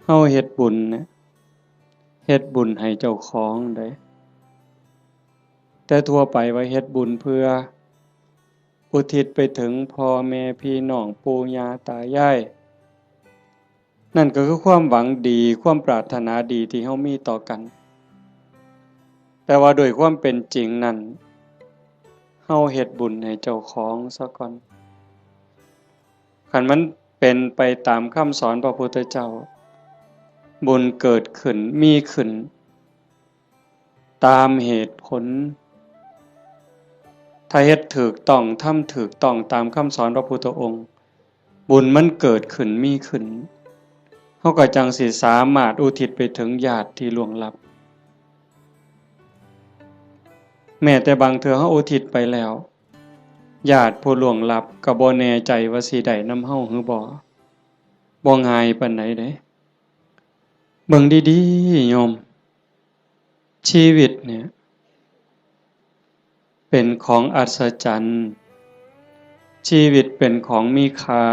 เฮาเฮ็ดบุญนะเฮ็ดบุญให้เจ้าของได้แต่ทั่วไปว่าเฮ็ดบุญเพื่ออุทิศไปถึงพ่อแม่พี่น้องปู่ย่าตายายนั่นก็คือความหวังดีความปรารถนาดีที่เฮามีต่อกันแต่ว่าโดยความเป็นจริงนั้นเฮาเฮ็ดบุญให้เจ้าของซะก่อนคันมันเป็นไปตามคำสอนพระพุทธเจ้าบุญเกิดขึ้นมีขึ้นตามเหตุผลถ้าเฮ็ดถูกต้องทำถูกต้องตามคำสอนพระพุทธองค์บุญมันเกิดขึ้นมีขึ้นเฮาก็จังสิสามารถอุทิศไปถึงญาติที่ล่วงลับแม้แต่บางเทื่อเฮาอุทิศไปแล้วญาติผู้ล่วงลับก็บ่แน่ใจว่าสิได้นำเฮาหรือบ่ง่ายปานใดเด้เบิ่งดีๆโยมชีวิตเนี่ยเป็นของอัศจรรย์ชีวิตเป็นของมีค่า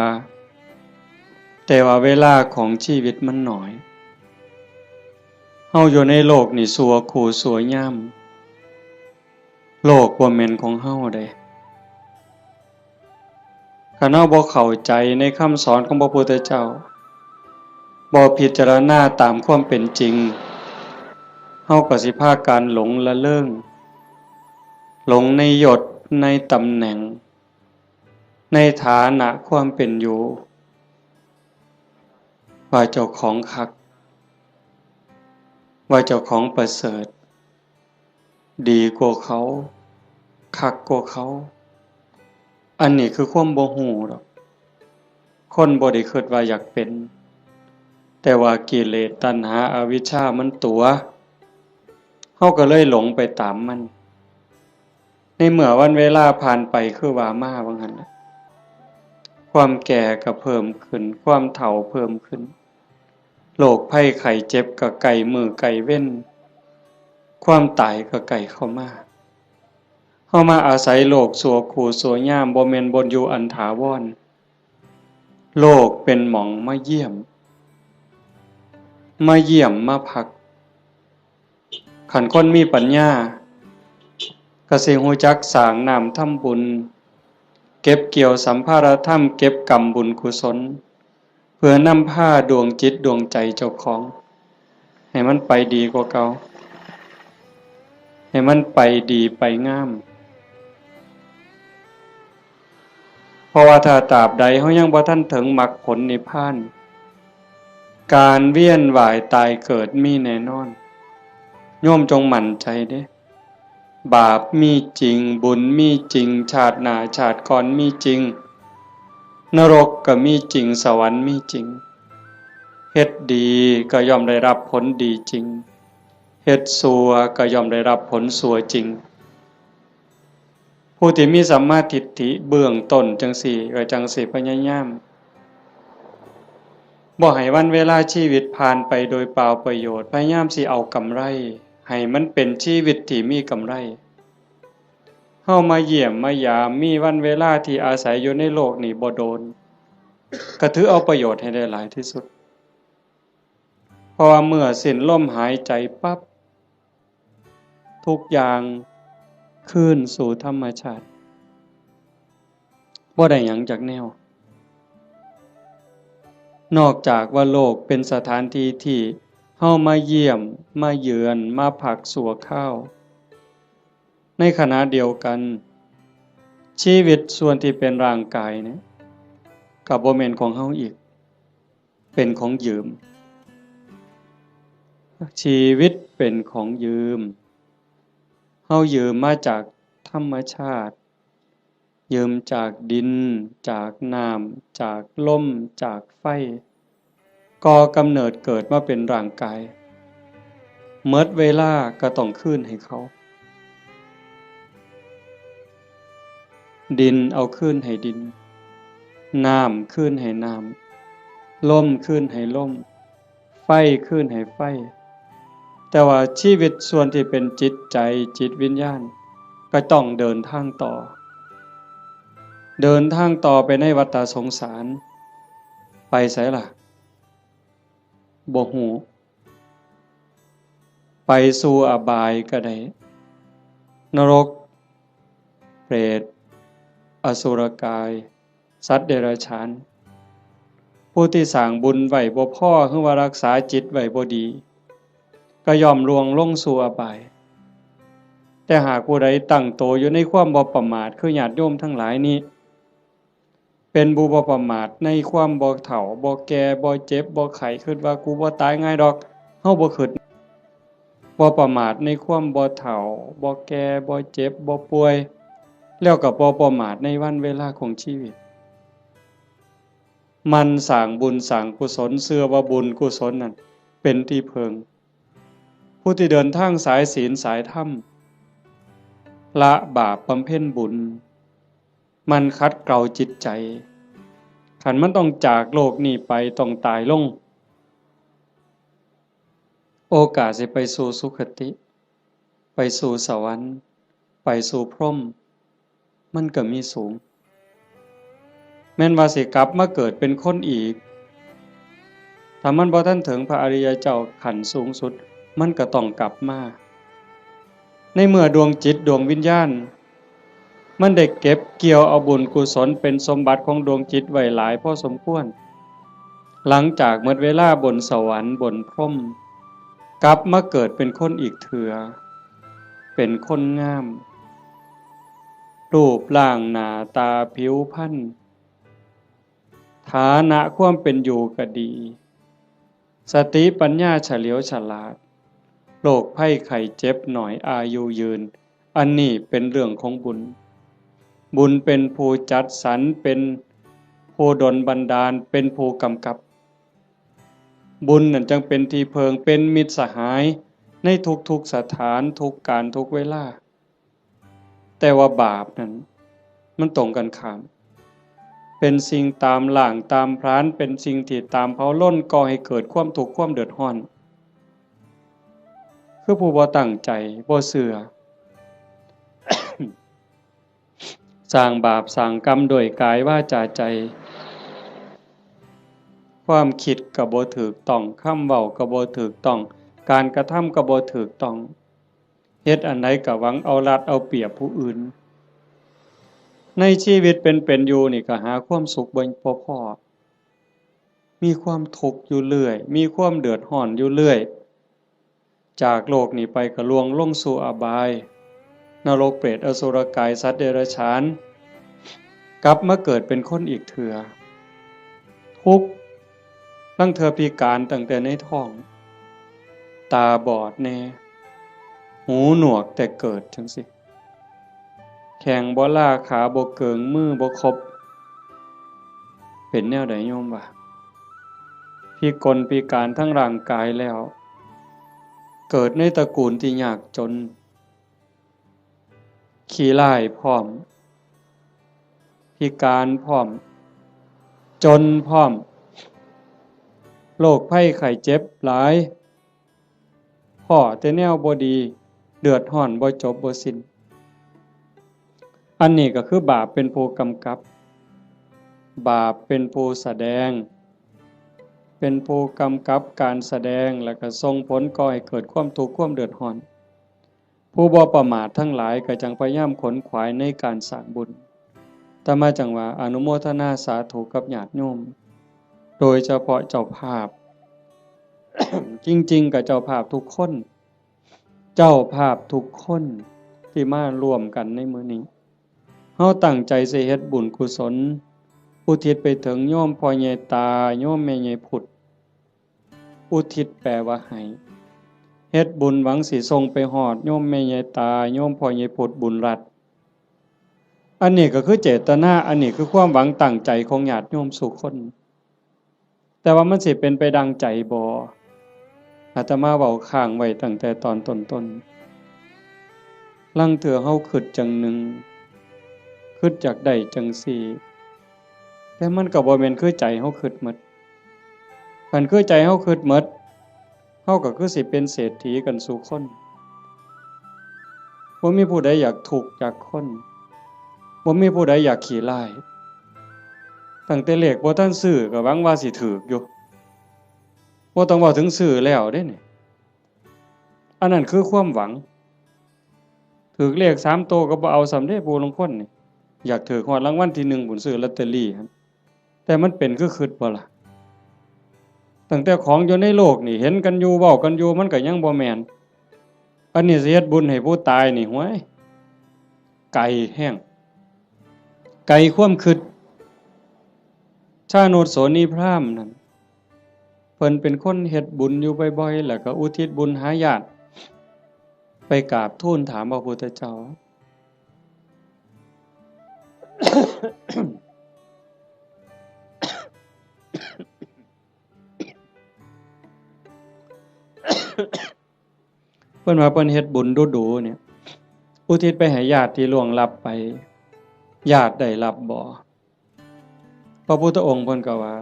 แต่ว่าเวลาของชีวิตมันน้อยเฮาอยู่ในโลกนี่สัวคู่สัวยามโลกบ่แม่นของเฮาเด้คันเฮาบ่เข้าใจในคำสอนของพระพุทธเจ้าบ่พิจารณาตามความเป็นจริงเฮาก็สิพากันหลงละเริงหลงในยศในตำแหน่งในฐานะความเป็นอยู่ว่าเจ้าของคักว่าเจ้าของประเสริฐดีกว่าเขาคักกว่าเขาอันนี้คือความบ่ฮู้ดอกคนบ่ได้คิดว่าอยากเป็นแต่ว่ากิเลสตัณหาอวิชชามันตัวเฮาก็เลยหลงไปตามมันในเมื่อวันเวลาผ่านไปคือว่ามาว่างั้นน่ะความแก่ก็เพิ่มขึ้นความเฒ่าเพิ่มขึ้นโรคภัยไข้เจ็บก็ใกล้มื้อใกล้เว้นความตายก็ใกล้เข้ามาเฮามาอาศัยโลกสัวคู่สัวยามบ่แม่นบ่อยู่อันถาวรโลกเป็นหม่องมาเยี่ยมมาพักคันคนมีปัญญาก็สิรู้จักสร้างน้ำทำบุญเก็บเกี่ยวสัมภารธรรมเก็บกรรมบุญกุศลเพื่อนำพาดวงจิตดวงใจเจ้าของให้มันไปดีกว่าเก่าให้มันไปดีไปงามเพราะว่าถ้าตราบใดเฮายังบ่ทันถึงมรรคผลนิพพานการเวียนว่ายตายเกิดมีแน่นอนโยมจงมั่นใจเด้บาปมีจริงบุญมีจริงชาติหน้าชาติก่อนมีจริงนรกก็มีจริงสวรรค์มีจริงเฮ็ดดีก็ย่อมได้รับผลดีจริงเฮ็ดชั่วก็ย่อมได้รับผลชั่วจริงผู้ที่มีสัมมาทิฏฐิเบื้องต้นจังสี่ก็จังสิพยายามบ่ให้วันเวลาชีวิตผ่านไปโดยเปล่าประโยชน์พยายามสิเอากำไรให้มันเป็นชีวิตที่มีกำไรเฮามาเยี่ยมมายามมีวันเวลาที่อาศัยอยู่ในโลกนี้บ่โดนก็ถือเอาประโยชน์ให้ได้หลายที่สุดเพราะว่าเมื่อสิ้นลมหายใจปั๊บทุกอย่างคืนสู่ธรรมชาติบ่ได้หยังจากแนวนอกจากว่าโลกเป็นสถานที่ที่เฮามาเยี่ยมมาเยือนมาพักชั่วคราวในขณะเดียวกันชีวิตส่วนที่เป็นร่างกายเนี่ยก็บ่แม่นของเฮาอีกเป็นของยืมชีวิตเป็นของยืมเฮายืมมาจากธรรมชาติยืมจากดินจากน้ำจากลมจากไฟก่อกำเนิดเกิดมาเป็นร่างกายหมดเวลาก็ต้องคืนให้เขาดินเอาคืนให้ดินน้ำคืนให้น้ำลมคืนให้ลมไฟคืนให้ไฟแต่ว่าชีวิตส่วนที่เป็นจิตใจจิตวิญญาณก็ต้องเดินทางต่อไปในวัฏสงสารไปไสล่ะ บ่ฮู้ไปสู่อบายก็ได้นรกเปรตอสุรกายสัตว์เดรัจฉานผู้ที่สร้างบุญไว้บ่พอคือว่ารักษาจิตไว้บ่ดีก็ย่อมลวงลงสู่อบายแต่หากผู้ใดตั้งโตอยู่ในความบ่ประมาทคือญาติโยมทั้งหลายนี้เป็นผู้บ่ประมาทในความบ่เฒ่าบ่แก่บ่เจ็บบ่ไข้คิดว่ากูบ่ตายง่ายดอกเฮาบ่คิดบ่ประมาทในความบ่เฒ่าบ่แก่บ่เจ็บบ่ป่วยแล้วก็บ่ประมาทในวันเวลาของชีวิตมันสร้างบุญสร้างกุศลเชื่อว่าบุญกุศลนั้นเป็นที่เพิงผู้ที่เดินทางสายศีลสายธรรมละบาปบำเพ็ญบุญมันคัดเกลาจิตใจขันมันต้องจากโลกนี้ไปต้องตายลงโอกาสสิไปสู่สุคติไปสู่สวรรค์ไปสู่พรหมมันก็มีสูงแม่นว่าสิกลับมาเกิดเป็นคนอีกถ้ามันบ่ทันถึงพระอริยเจ้าขั้นสูงสุดมันก็ต้องกลับมาในเมื่อดวงจิตดวงวิญญาณมันได้เก็บเกี่ยวเอาบุญกุศลเป็นสมบัติของดวงจิตไว้หลายพอสมควรหลังจากหมดเวลาบนสวรรค์บนพรหมกลับมาเกิดเป็นคนอีกเถื่อเป็นคนงามรูปร่างหน้าตาผิวพรรณฐานะความเป็นอยู่ก็ดีสติปัญญาเฉลียวฉลาดโรคภัยไข้เจ็บหน่อยอายุยืนอันนี้เป็นเรื่องของบุญบุญเป็นผู้จัดสรรเป็นผู้ดลบันดาลเป็นผู้กำกับบุญนั่นจึงเป็นที่เพิงเป็นมิตรสหายในทุกๆสถานทุกการทุกเวลาแต่ว่าบาปนั้นมันตรงกันข้ามเป็นสิ่งตามหล่างตามพรานเป็นสิ่งที่ตามเผาล้นก่อให้เกิดความทุกข์ความเดือดร้อนคือผู้บ่ตั้งใจบ่เชื่อ สร้างบาปสร้างกรรมโดยกายวาจาใจความคิดก็บ่ถูกต้องคำเว้าก็บ่ถูกต้องการกระทำก็บ่ถูกต้องเฮ็ดอันใดก็หวังเอารัดเอาเปรียบผู้อื่นในชีวิตเป็นอยู่นี่ก็หาความสุขบ่พอมีความทุกข์อยู่เรื่อยมีความเดือดร้อนอยู่เรื่อยจากโลกนี้ไปก็ล่วงลงสู่อบายนรกเปรตอสุรกายสัตว์เดรัจฉานกลับมาเกิดเป็นคนอีกเถื่อทุกข์ลังเธอพิการตั้งแต่ในท้องตาบอดแน่หูหนวกแต่เกิดจังสิแข้งบ่ล่าขาบ่เกิงมือบ่ครบเป็นแนวใดโยมวะพิกลพิการทั้งร่างกายแล้วเกิดในตระกูลที่ยากจนขี้ร้ายพร้อมพิการพร้อมจนพร้อมโรคภัยไข้เจ็บหลายพ้อแต่แนวบ่ดีเดือดร้อนบ่จบบ่สิ้นอันนี้ก็คือบาปเป็นผู้กำกับบาปเป็นผู้แสดงเป็นผู้กำกับการแสดงแล้วก็ส่งผลก่อให้เกิดความทุกข์ความเดือดร้อนผู้บ่ประมาททั้งหลายก็จังพยายามขนขวายในการสร้างบุญแต่มาจังว่าอนุโมทนาสาธุกับญาติโยมโดยเฉพาะเจ้าภาพ จริงๆกับเจ้าภาพทุกคนเจ้าภาพทุกคนที่มาร่วมกันในมื้อนี้เฮาตั้งใจสิเฮ็ดบุญกุศลอุทิศไปถึงโยมพ่อใหญ่ตาโยมแม่ใหญ่พุทธอุทิศแปลว่าให้เฮ็ดบุญหวังสิส่งไปฮอดโยมแม่ใหญ่ตาโยมพ่อใหญ่พุทธบุญรัตน์อันนี้ก็คือเจตนาอันนี้คือความหวังตั้งใจของญาติโยมทุกคนแต่ว่ามันสิเป็นไปดังใจบ่อาตมาเว้าค้างไว้ตั้งแต่ตอนต้นๆลังเถื่อเฮาคิดจังหนึ่งคิดจากได้จังสี่แต่มันก็บ่แม่นคือใจเฮาคิดหมดคันคือใจเฮาคิดหมดเฮาก็คือสิเป็นเศรษฐีกันสู่คนบ่มีผู้ใดอยากทุกข์จากคนบ่มีผู้ใดอยากขี้ร้ายตั้งแต่เลขบ่ทันซื้อก็หวังว่าสิถูกอยู่บ่ บ่ต้องเว้าถึงซื้อแล้วเด้นี่อันนั้นคือความหวังถูกเลข3ตัวก็บ่เอาสำเร็จผู้ลางคนนี่อยากถูกฮอดรางวัลที่1บุญซื้อลอตเตอรี่ครับแต่มันเป็นคือคิดบ่ล่ะตั้งแต่ของอยู่ในโลกนี่เห็นกันอยู่เว้ากันอยู่มันก็ยังบ่แม่นอันนี้สิเฮ็ดบุญให้ผู้ตายนี่ห้วยไกลแห้งไกลความคิดชาโนดโสนีพราหมณ์นั่นเพิ่นเป็นคนเฮ็ดบุญอยู่บ่อยๆแล้วก็อุทิศบุญหาญาติไปกราบทูลถามพระพุทธเจ้า เพิ่นว่าเพิ่นเฮ็ดบุญดูๆเนี่ยอุทิศไปให้ญาติที่ล่วงลับไปญาติได้รับบ่พระพุทธองค์เพิ่นก็ว่า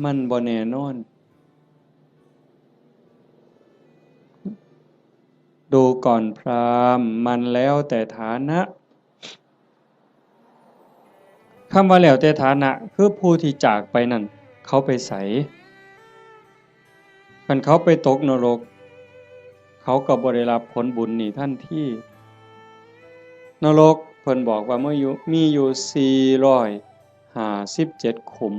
มันบ่แน่นอนดูก่อนพราหมณ์มันแล้วแต่ฐานะคำว่าแล้วแต่ฐานะคือผู้ที่จากไปนั่นเขาไปไสคันเขาไปตกนรกเขาก็บ่ได้รับผลบุญนี่ทันทีนรกเพิ่นบอกว่ามีอยู่457ขุม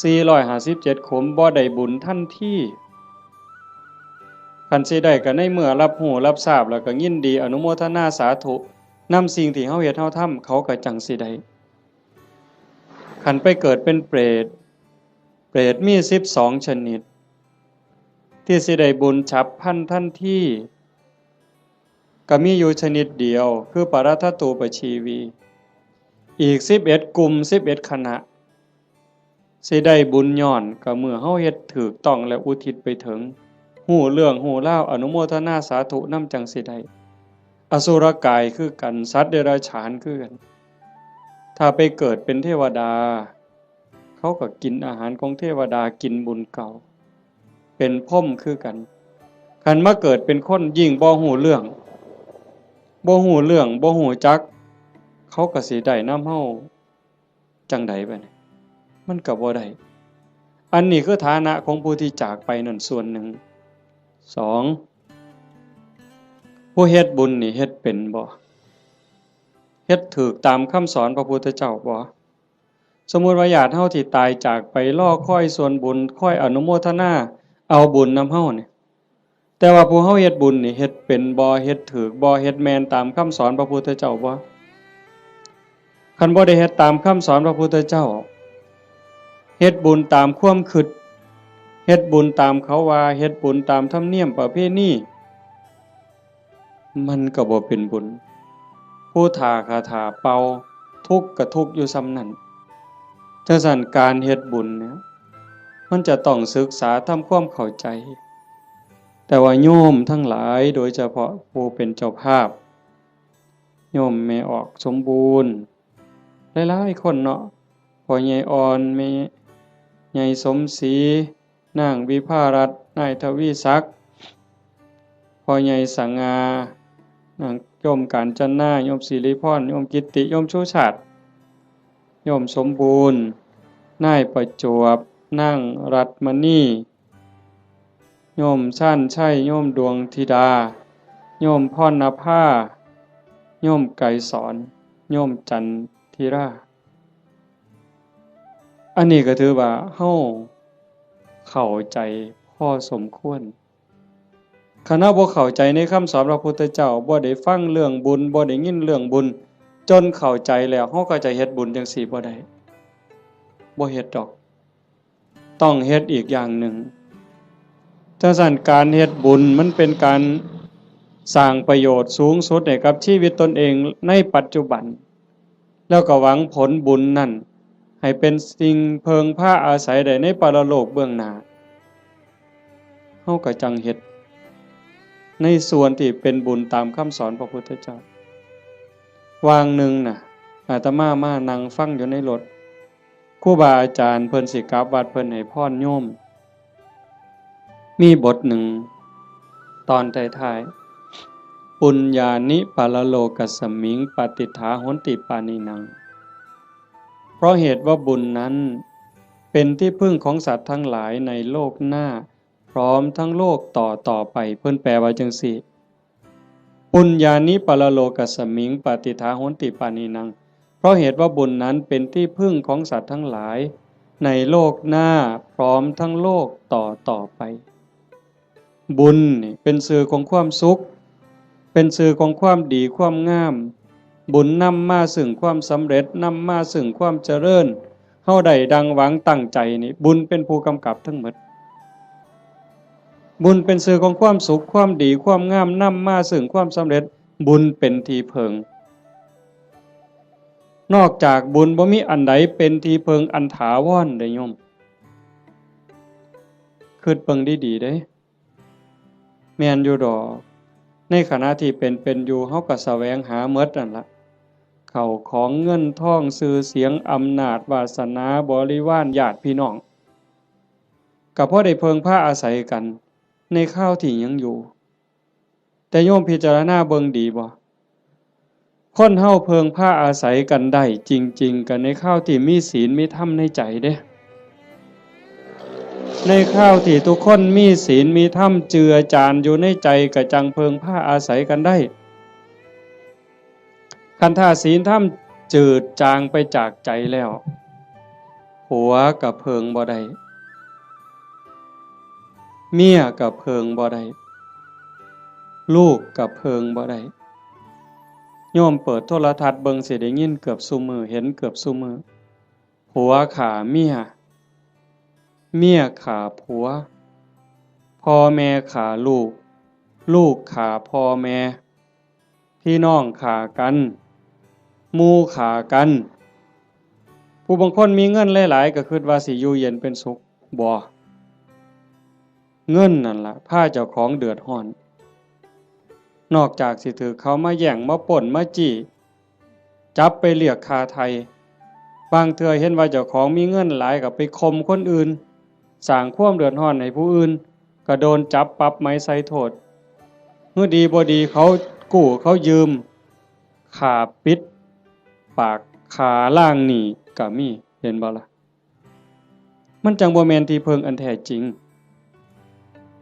457ขุมบ่ได้บุญทันทีคันสิได้ก็ในเมื่อรับรู้รับทราบแล้วก็ยินดีอนุโมทนาสาธุนำสิ่งที่เฮาเฮ็ดเฮาทำเขาก็จังสิได้คันไปเกิดเป็นเปรตมี12ชนิดที่สิได้บุญฉับพลันทันทีก็มีอยู่ชนิดเดียวคือปรัตถตูปชีวีอีก11กลุ่ม11คณะสิได้บุญย้อนก็เมื่อเฮาเฮ็ดถูกต้องและอุทิศไปถึงฮู้เรื่องฮู้ราวอนุโมทนาสาธุนำจังสิได้อสุรกายคือกันสัตว์เดรัจฉานคือกันถ้าไปเกิดเป็นเทวดาเขาก็กินอาหารของเทวดากินบุญเก่าเป็นพรหมคือกันคันมาเกิดเป็นคนยิ่งบ่ฮู้เรื่องบ่ฮู้จักเขาก็สิได้นำเฮาจังได๋บัดนี้มันก็บ่ได้อันนี้คือฐานะของผู้ที่จากไปนั่นส่วนหนึ่ง2ผู้เฮ็ดบุญนี่เฮ็ดเป็นบ่เฮ็ดถูกตามคำสอนพระพุทธเจ้าบ่สมมุติว่าญาติเฮาที่ตายจากไปรอคอยส่วนบุญคอยอนุโมทนาเอาบุญนำเฮานี่แต่ว่าผู้เฮาเฮ็ดบุญนี่เฮ็ดเป็นบ่เฮ็ดถูกบ่เฮ็ดแม่นตามคำสอนพระพุทธเจ้าบ่คันบ่ได้เฮ็ดตามคำสอนพระพุทธเจ้าเฮ็ดบุญตามความคิดเฮ็ดบุญตามเขาว่าเฮ็ดบุญตามธรรมเนียมประเพณีมันก็บ่เป็นบุญผู้ทาคาถาเป่าทุกข์ก็ทุกข์อยู่ส่ำนั้นจังซั่นการเฮ็ดบุญเนี่ยมันจะต้องศึกษาทำความเข้าใจแต่ว่าโยมทั้งหลายโดยเฉพาะผู้เป็นเจ้าภาพโยมแม่ออกสมบูรณ์หลายๆคนเนาะพ่อใหญ่อ่อนแม่ใหญ่สมศรีนางวิภารัตน์นายทวีศักดิ์พ่อใหญ่สังงานางโยมกาญจนาโยมศิริพรโยมกิตติโยมชูชาติโยมสมบูรณ์นายประจวบนางรัตมณีโยมชั้นชัยโยมดวงธิดาโยมพรณภาโยมไกรสอนโยมจันทิราอันนี้ก็ถือว่าเฮาเข้าใจพอสมควรคณะบ่เข้าใจในคำสอนพระพุทธเจ้าบ่ได้ฟังเรื่องบุญบ่ได้ยินเรื่องบุญจนเข้าใจแล้วเฮาก็จะเฮ็ดบุญจังซี่บ่ได้บ่เฮ็ดดอกต้องเฮ็ดอีกอย่างหนึ่งจังซั่นการเฮ็ดบุญมันเป็นการสร้างประโยชน์สูงสุดให้กับชีวิตตนเองในปัจจุบันแล้วก็หวังผลบุญนั่นให้เป็นสิ่งเพิงพาอาศัยได้ในปรโลกเบื้องหน้าเฮาก็จังเฮ็ดในส่วนที่เป็นบุญตามคำสอนพระพุทธเจ้าวางหนึ่งน่ะอาตมามานั่งฟังอยู่ในรถครูบาอาจารย์เพิ่นสิกลับวัดเพิ่นให้พรโยมมีบทหนึ่งตอนท้ายๆปุญญานิปาลโลกัสสมิงปฏิฐาโหนติปานินังเพราะเหตุว่าบุญนั้น เป็นที่พึ่งของสัตว์ทั้งหลายในโลกหน้าพร้อมทั้งโลกต่อไปเพิ่นแปลว่าจังซี่ปุญญานิปรโลกัสสมิงปฏิทาโหนติปานินังเพราะเหตุว่าบุญนั้นเป็นที่พึ่งของสัตว์ทั้งหลายในโลกหน้าพร้อมทั้งโลกต่อไปบุญนี่เป็นสื่อของความสุขเป็นสื่อของความดีความงามบุญนำมาซึ่งความสำเร็จนำมาซึ่งความเจริญเฮาได้ดังหวังตั้งใจนี่บุญเป็นผู้กำกับทั้งหมดบุญเป็นสื่อของความสุขความดีความงามนำมาซึ่งความสำเร็จบุญเป็นที่เพิงนอกจากบุญบ่มีอันใดเป็นที่เพิงอันถาวรเด้อโยมคิดเบิ่งดีๆเด้แม่นอยู่ดอกในขณะที่เป็นอยู่เฮาก็แสวงหาหมดนั่นล่ะเข้าของเงินทองชื่อเสียงอำนาจวาสนาบริวารญาติพี่น้องก็เพราะได้เพิงพาอาศัยกันในข้าวที่ยังอยู่แต่โยมพิจารณาเบิ่งดีบ่คนเฮาเพิงพาอาศัยกันได้จริงๆกันในข้าวที่มีศีลมีธรรมในใจเด้ในข้าวที่ทุกคนมีศีลมีธรรมเจือจานอยู่ในใจก็จังเพิงพาอาศัยกันได้คันถ้าศีลธรรมจืดจางไปจากใจแล้วผัวก็เพิงบ่ได้เมียก็เพิงบ่ได้ลูกก็เพิงบ่ได้โยมเปิดโทรทัศน์เบิ่งสิได้ยินเกือบซุมื้อเห็นเกือบซุมื้อผัวฆ่าเมียเมียฆ่าผัวพ่อแม่ฆ่าลูกลูกฆ่าพ่อแม่พี่น้องฆ่ากันหมู่ฆ่ากันผู้บางคนมีเงินหลายๆก็คิดว่าสิอยู่เย็นเป็นสุขบ่เงินนั่นล่ะพาเจ้าของเดือดร้อนนอกจากสิถือเขามาแย่งมาป่นมาจี้จับไปเรียกค่าไทยบางเทื่อเห็นว่าเจ้าของมีเงินหลายก็ไปข่มคนอื่นสร้างความเดือดร้อนให้ผู้อื่นก็โดนจับปรับไม้ใส่โทษเมื่อดีบ่ดีเขากู้เขายืมค่าปิดปากค่าล่างหนี้ก็มีเห็นบ่ล่ะมันจังบ่แม่นที่เพิงอันแท้จริง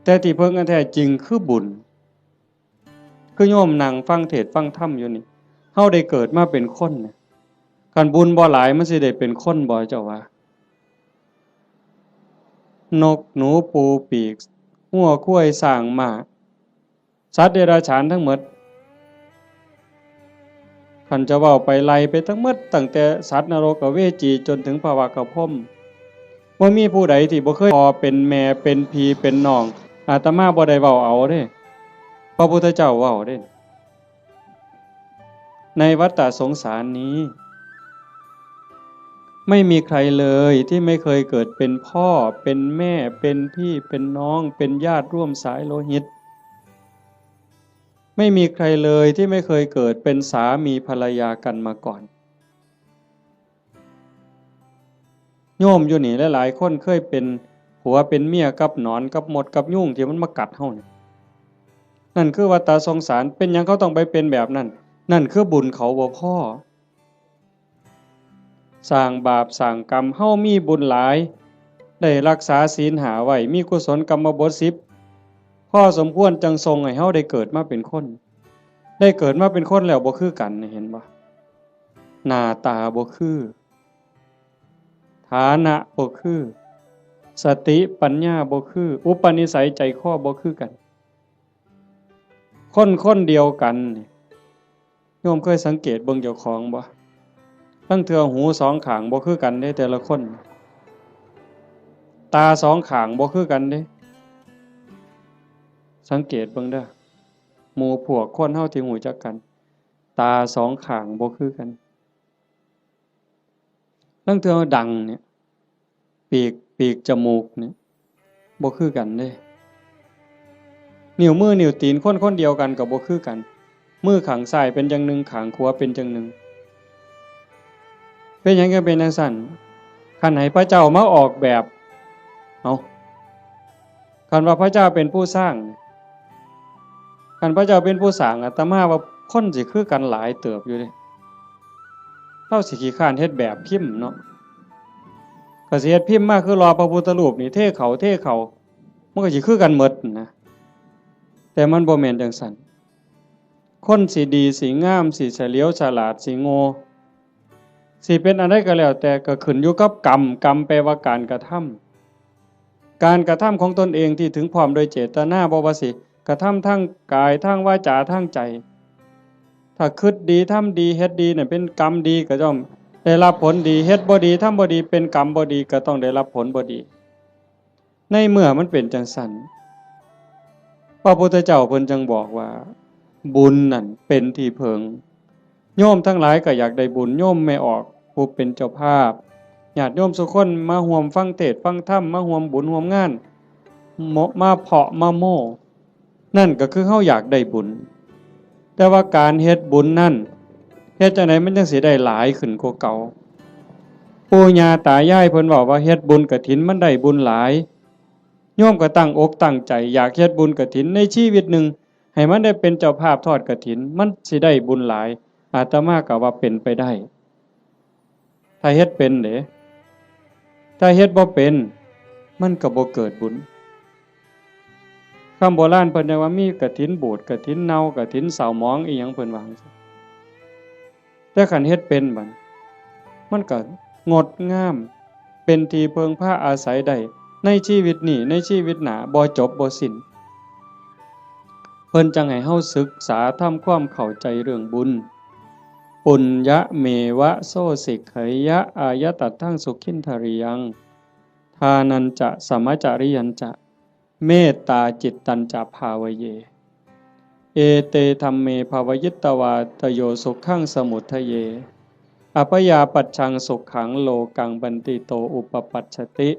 แต่ที่เพิงอันแท้จริงคือบุญคือโยมนั่งฟังเทศน์ฟังธรรมอยู่นี่เฮาได้เกิดมาเป็นคนเนี่ยคันบุญบ่หลายมันสิได้เป็นคนบ่เจ้าว่านกหนูปูปีกงัวควายสร้างม้าสัตว์เดรัจฉานทั้งหมดคันจะเว้าไปไล่ไปทั้งหมดตั้งแต่สัตว์นรกเวจีจนถึงภวกพรหมบ่มีผู้ใดที่บ่เคยพ่อเป็นแม่เป็นพี่เป็นน้องอาตมาบ่ได้เว้าเอาเด้พระพุทธเจ้าเว้าเด้ในวัฏฏะสงสารนี้ไม่มีใครเลยที่ไม่เคยเกิดเป็นพ่อเป็นแม่เป็นพี่เป็นน้องเป็นญาติร่วมสายโลหิตไม่มีใครเลยที่ไม่เคยเกิดเป็นสามีภรรยากันมาก่อนโยมอยู่นี่หลายๆคนเคยเป็นผัวเป็นเมียกับหนอนกับมดกับยุ่งที่มันมากัดเฮานี่นั่นคือวัฏฏะสงสารเป็นหยังเขาต้องไปเป็นแบบนั้นนั่นคือบุญเขาบ่พอสร้างบาปสร้างกรรมเฮามีบุญหลายได้รักษาศีล5ไว้มีกุศลกรรมบท10พอสมควรจังทรงให้เฮาได้เกิดมาเป็นคนได้เกิดมาเป็นคนแล้วบ่คือกันเห็นบ่หน้าตาบ่คือฐานะบ่คือสติปัญญาบ่คืออุปนิสัยใจคอบ่คือกันคนเดียวกันโยมเคยสังเกตเบิ่งเจ้าของบ่ตั้งเทื่อหูสองข้างบ่คือกันเด้แต่ละคนตาสองข้างบ่คือกันเด้สังเกตเบิ่งเด้อหมู่พวกคนเฮาที่รู้จักกันตาสองข้างบ่คือกันตั้งเทื่อดังเนี่ยปีกจมูกเนี่ยบ่คือกันเด้นิ้วมือนิ้วตีนคนเดียวกันก็บ่คือกันมือข้างซ้ายเป็นจังหนึ่งข้างขวาเป็นจังหนึ่งเป็นหยังก็เป็นจังซั่นคันให้พระเจ้ามาออกแบบเอาคันว่าพระเจ้าเป็นผู้สร้างคันพระเจ้าเป็นผู้สร้างอาตมาว่าคนสิคือกันหลายเติบอยู่เด้เราสิขี้คร้านเฮ็ดแบบพิมพ์เนาะ ก็สิเฮ็ดพิมพ์มาคือรอพระพุทธรูปนี่เทเขามันก็สิคือกันหมดนะแต่มันบ่แม่นจังซั่นคนสิดีสิงามสิเฉลียวฉลาดสิโง่สิเป็นอันใดก็แล้วแต่ก็ขึ้นอยู่กับกรรมแปลว่าการกระทำการกระทำของตนเองที่ถึงพร้อมโดยเจตนาบ่ว่าสิกระทำทั้งกายทั้งวาจาทั้งใจถ้าคิดดีทำดีเฮ็ดดีเนี่ยเป็นกรรมดีก็ต้องได้รับผลดีเฮ็ดบ่ดีทำบ่ดีเป็นกรรมบ่ดีก็ต้องได้รับผลบ่ดีในเมื่อมันเป็นจังซั่นพระพุทธเจ้าเพิ่นจึงบอกว่าบุญนั่นเป็นที่เพิงโยมทั้งหลายก็อยากได้บุญโยมไม่ออกผู้เป็นเจ้าภาพญาติโยมทุกคนมาร่วมฟังเทศน์ฟังธรรมมาร่วมบุญร่วมงานมาเพาะมาโม่นั่นก็คือเฮาอยากได้บุญแต่ว่าการเฮ็ดบุญนั่นเฮ็ดจังได๋มันจังสิได้หลายขึ้นกว่าเก่าปู่ย่าตายายเพิ่นบอกว่าเฮ็ดบุญกฐินมันได้บุญหลายโยมก็ตั้งอกตั้งใจอยากเฮ็ดบุญกฐินในชีวิตหนึ่งให้มันได้เป็นเจ้าภาพทอดกฐินมันสิได้บุญหลายอาตมาก็ว่าเป็นไปได้ถ้าเฮ็ดเป็นเด้ถ้าเฮ็ดบ่เป็นมันก็บ่เกิดบุญคำโบราณเพิ่นว่ามีกฐินบูดกฐินเน่ากฐินเศร้าหมองอีหยังเพิ่นว่าแต่คันเฮ็ดเป็นบัดมันก็งดงามเป็นที่เพิงพาอาศัยได้ในชีวิตนี้ในชีวิตหน้าบ่จบบ่สิ้นเพิ่นจังให้เฮาศึกษาทำความเข้าใจเรื่องบุญปุญญะเมวะโสสิกขยะอายตัตถังสุขินทริยังทานันจะสมจริยันจะเมตตาจิตตัญจะภาวเยเอเตธัมเมภาวยิตตวาตโยสุขังสมุทเยอปยาปัจฉังสุขังโลกังบันติโตอุปปัชชติ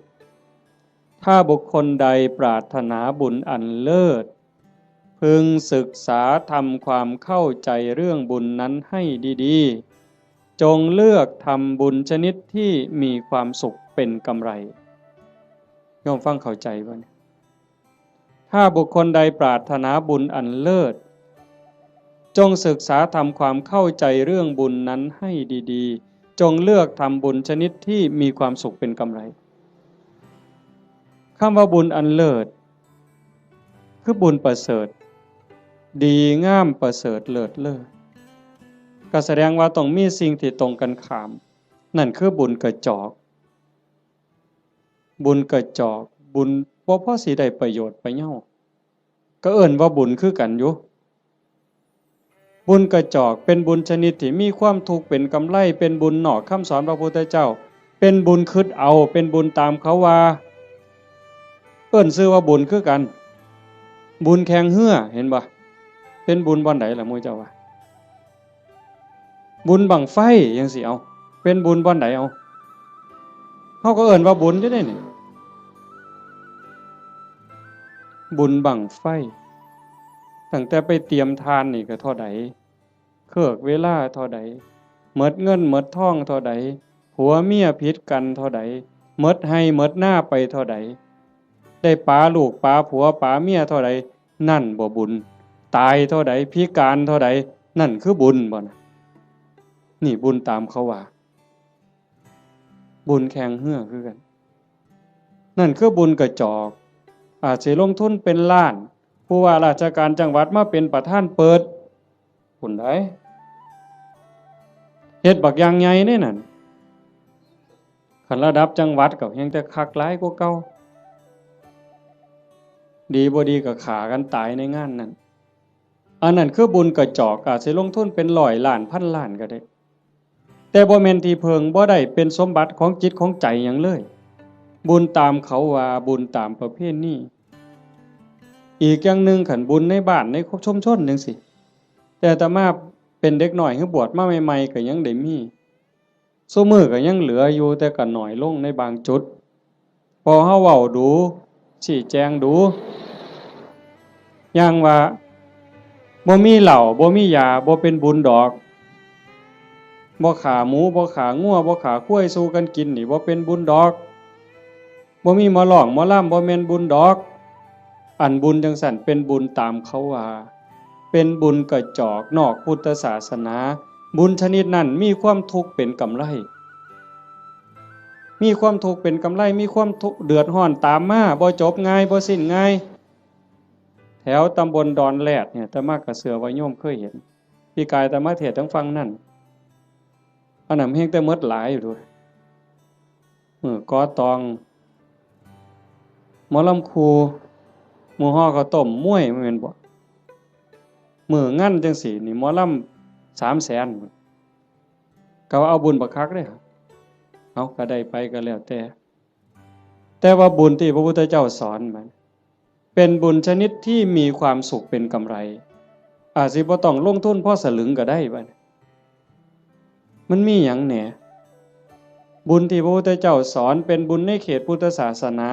ถ้าบุคคลใดปรารถนาบุญอันเลิศพึงศึกษาทำความเข้าใจเรื่องบุญนั้นให้ดีๆจงเลือกทำบุญชนิดที่มีความสุขเป็นกำไรโยมฟังเข้าใจบ่เนี่ยถ้าบุคคลใดปรารถนาบุญอันเลิศจงศึกษาทำความเข้าใจเรื่องบุญนั้นให้ดีๆจงเลือกทำบุญชนิดที่มีความสุขเป็นกำไรคำว่าบุญอันเลิศคือบุญประเสริฐดีงามประเสริฐเลิศเลิศก็แสดงว่าต้องมีสิ่งที่ตรงกันข้ามนั่นคือบุญกระจอกบุญกระจอกบุญบ่พอสิได้ประโยชน์ไปเย้าก็เอิ้นว่าบุญคือกันอยู่บุญกระจอกเป็นบุญชนิดที่มีความทุกข์เป็นกำไรเป็นบุญนอกคำสอนพระพุทธเจ้าเป็นบุญคิดเอาเป็นบุญตามเขาว่าเอิ้นชื่อว่าบุญคือกันบุญแข่งเหือเห็นบ่เป็นบุญบ่อนใดล่ะหมู่เจ้าว่าบุญบั้งไฟจังสิเอาเป็นบุญบ่อนใดเอาเฮาก็เอิ้นว่าบุญอยู่เด้นี่บุญบั้งไฟตั้งแต่ไปเตรียมทานนี่ก็เท่าใดเครือกเวลาเท่าใดหมดเงินหมดทองเท่าใดผัวเมียผิดกันเท่าใดหมดให้หมดหน้าไปเท่าใดได้ปาลูกปาผัวปาเมียเท่าใดนั่นบ่บุญตายเท่าใดพิการเท่าใดนั่นคือบุญบ่นะนี่บุญตามเขาว่าบุญแข่งเหือคือกันนั่นคือบุญกระจอกอาจสิลงทุนเป็นล้านผู้ว่าราชการจังหวัดมาเป็นประธานเปิดพุ่นได้เฮ็ดบักอย่างใหญ่นี่นั่นคันระดับจังหวัดก็ยังแต่คักหลายกว่าเก่าดีบ่ดีก็ฆ่ากันตายในงานนั้นอันนั้นคือบุญกระจอกอาจสิลงทุนเป็น100 ล้านพันล้านก็ได้แต่บ่แม่นที่เพิงบ่ได้เป็นสมบัติของจิตของใจหยังเลยบุญตามเขาว่าบุญตามประเพณีอีกอย่างหนึ่งขันบุญในบ้านในชุมชนจังซี่แต่อาตมาเป็นเด็กน้อยคือบวชมาใหม่ๆก็ยังได้มีซุมื้อก็ยังเหลืออยู่แต่ก็น้อยลงในบางจุดพอเฮาเว้าดูชี้แจงดูอย่างว่าบ่มีเหล้าบ่มียาบ่เป็นบุญดอกบ่ขาหมูบ่ขางัวบ่ขาควายสู้กันกินนี่บ่เป็นบุญดอกบ่มีหมอร้องหมอลำบ่แม่นบุญดอกอันบุญจังซั่นเป็นบุญตามเขาว่าเป็นบุญกระจอกนอกพุทธศาสนาบุญชนิดนั้นมีความทุกข์เป็นกำไร มีความทุกข์เป็นกำไรมีความทุกข์เดือดร้อนตามมาบ่จบง่ายบ่สิ้นง่ายแถวตำบลดอนแรดเนี่ยอาตมากระเสือว่าโยมเคยเห็นพี่กายอาตมาเทศน์ทั้งฟังนั่นอันนั้นเพียงแต่หมดหลายอยู่ด้วยกอตองหมอลำครูหมู่ฮ้อข้าวต้มมวยแม่นบ่มื้องั้นจังซี่นี่หมอลำ300,000ก็ว่าเอาบุญบักคักเด้เอาก็ได้ไปก็แล้วแต่ว่าบุญที่พระพุทธเจ้าสอนมันเป็นบุญชนิดที่มีความสุขเป็นกำไรอาจสิบ่ต้องลงทุนพอสลึงก็ได้บัดมันมีหยังแหน่บุญที่พระพุทธเจ้าสอนเป็นบุญในเขตพุทธศาสนา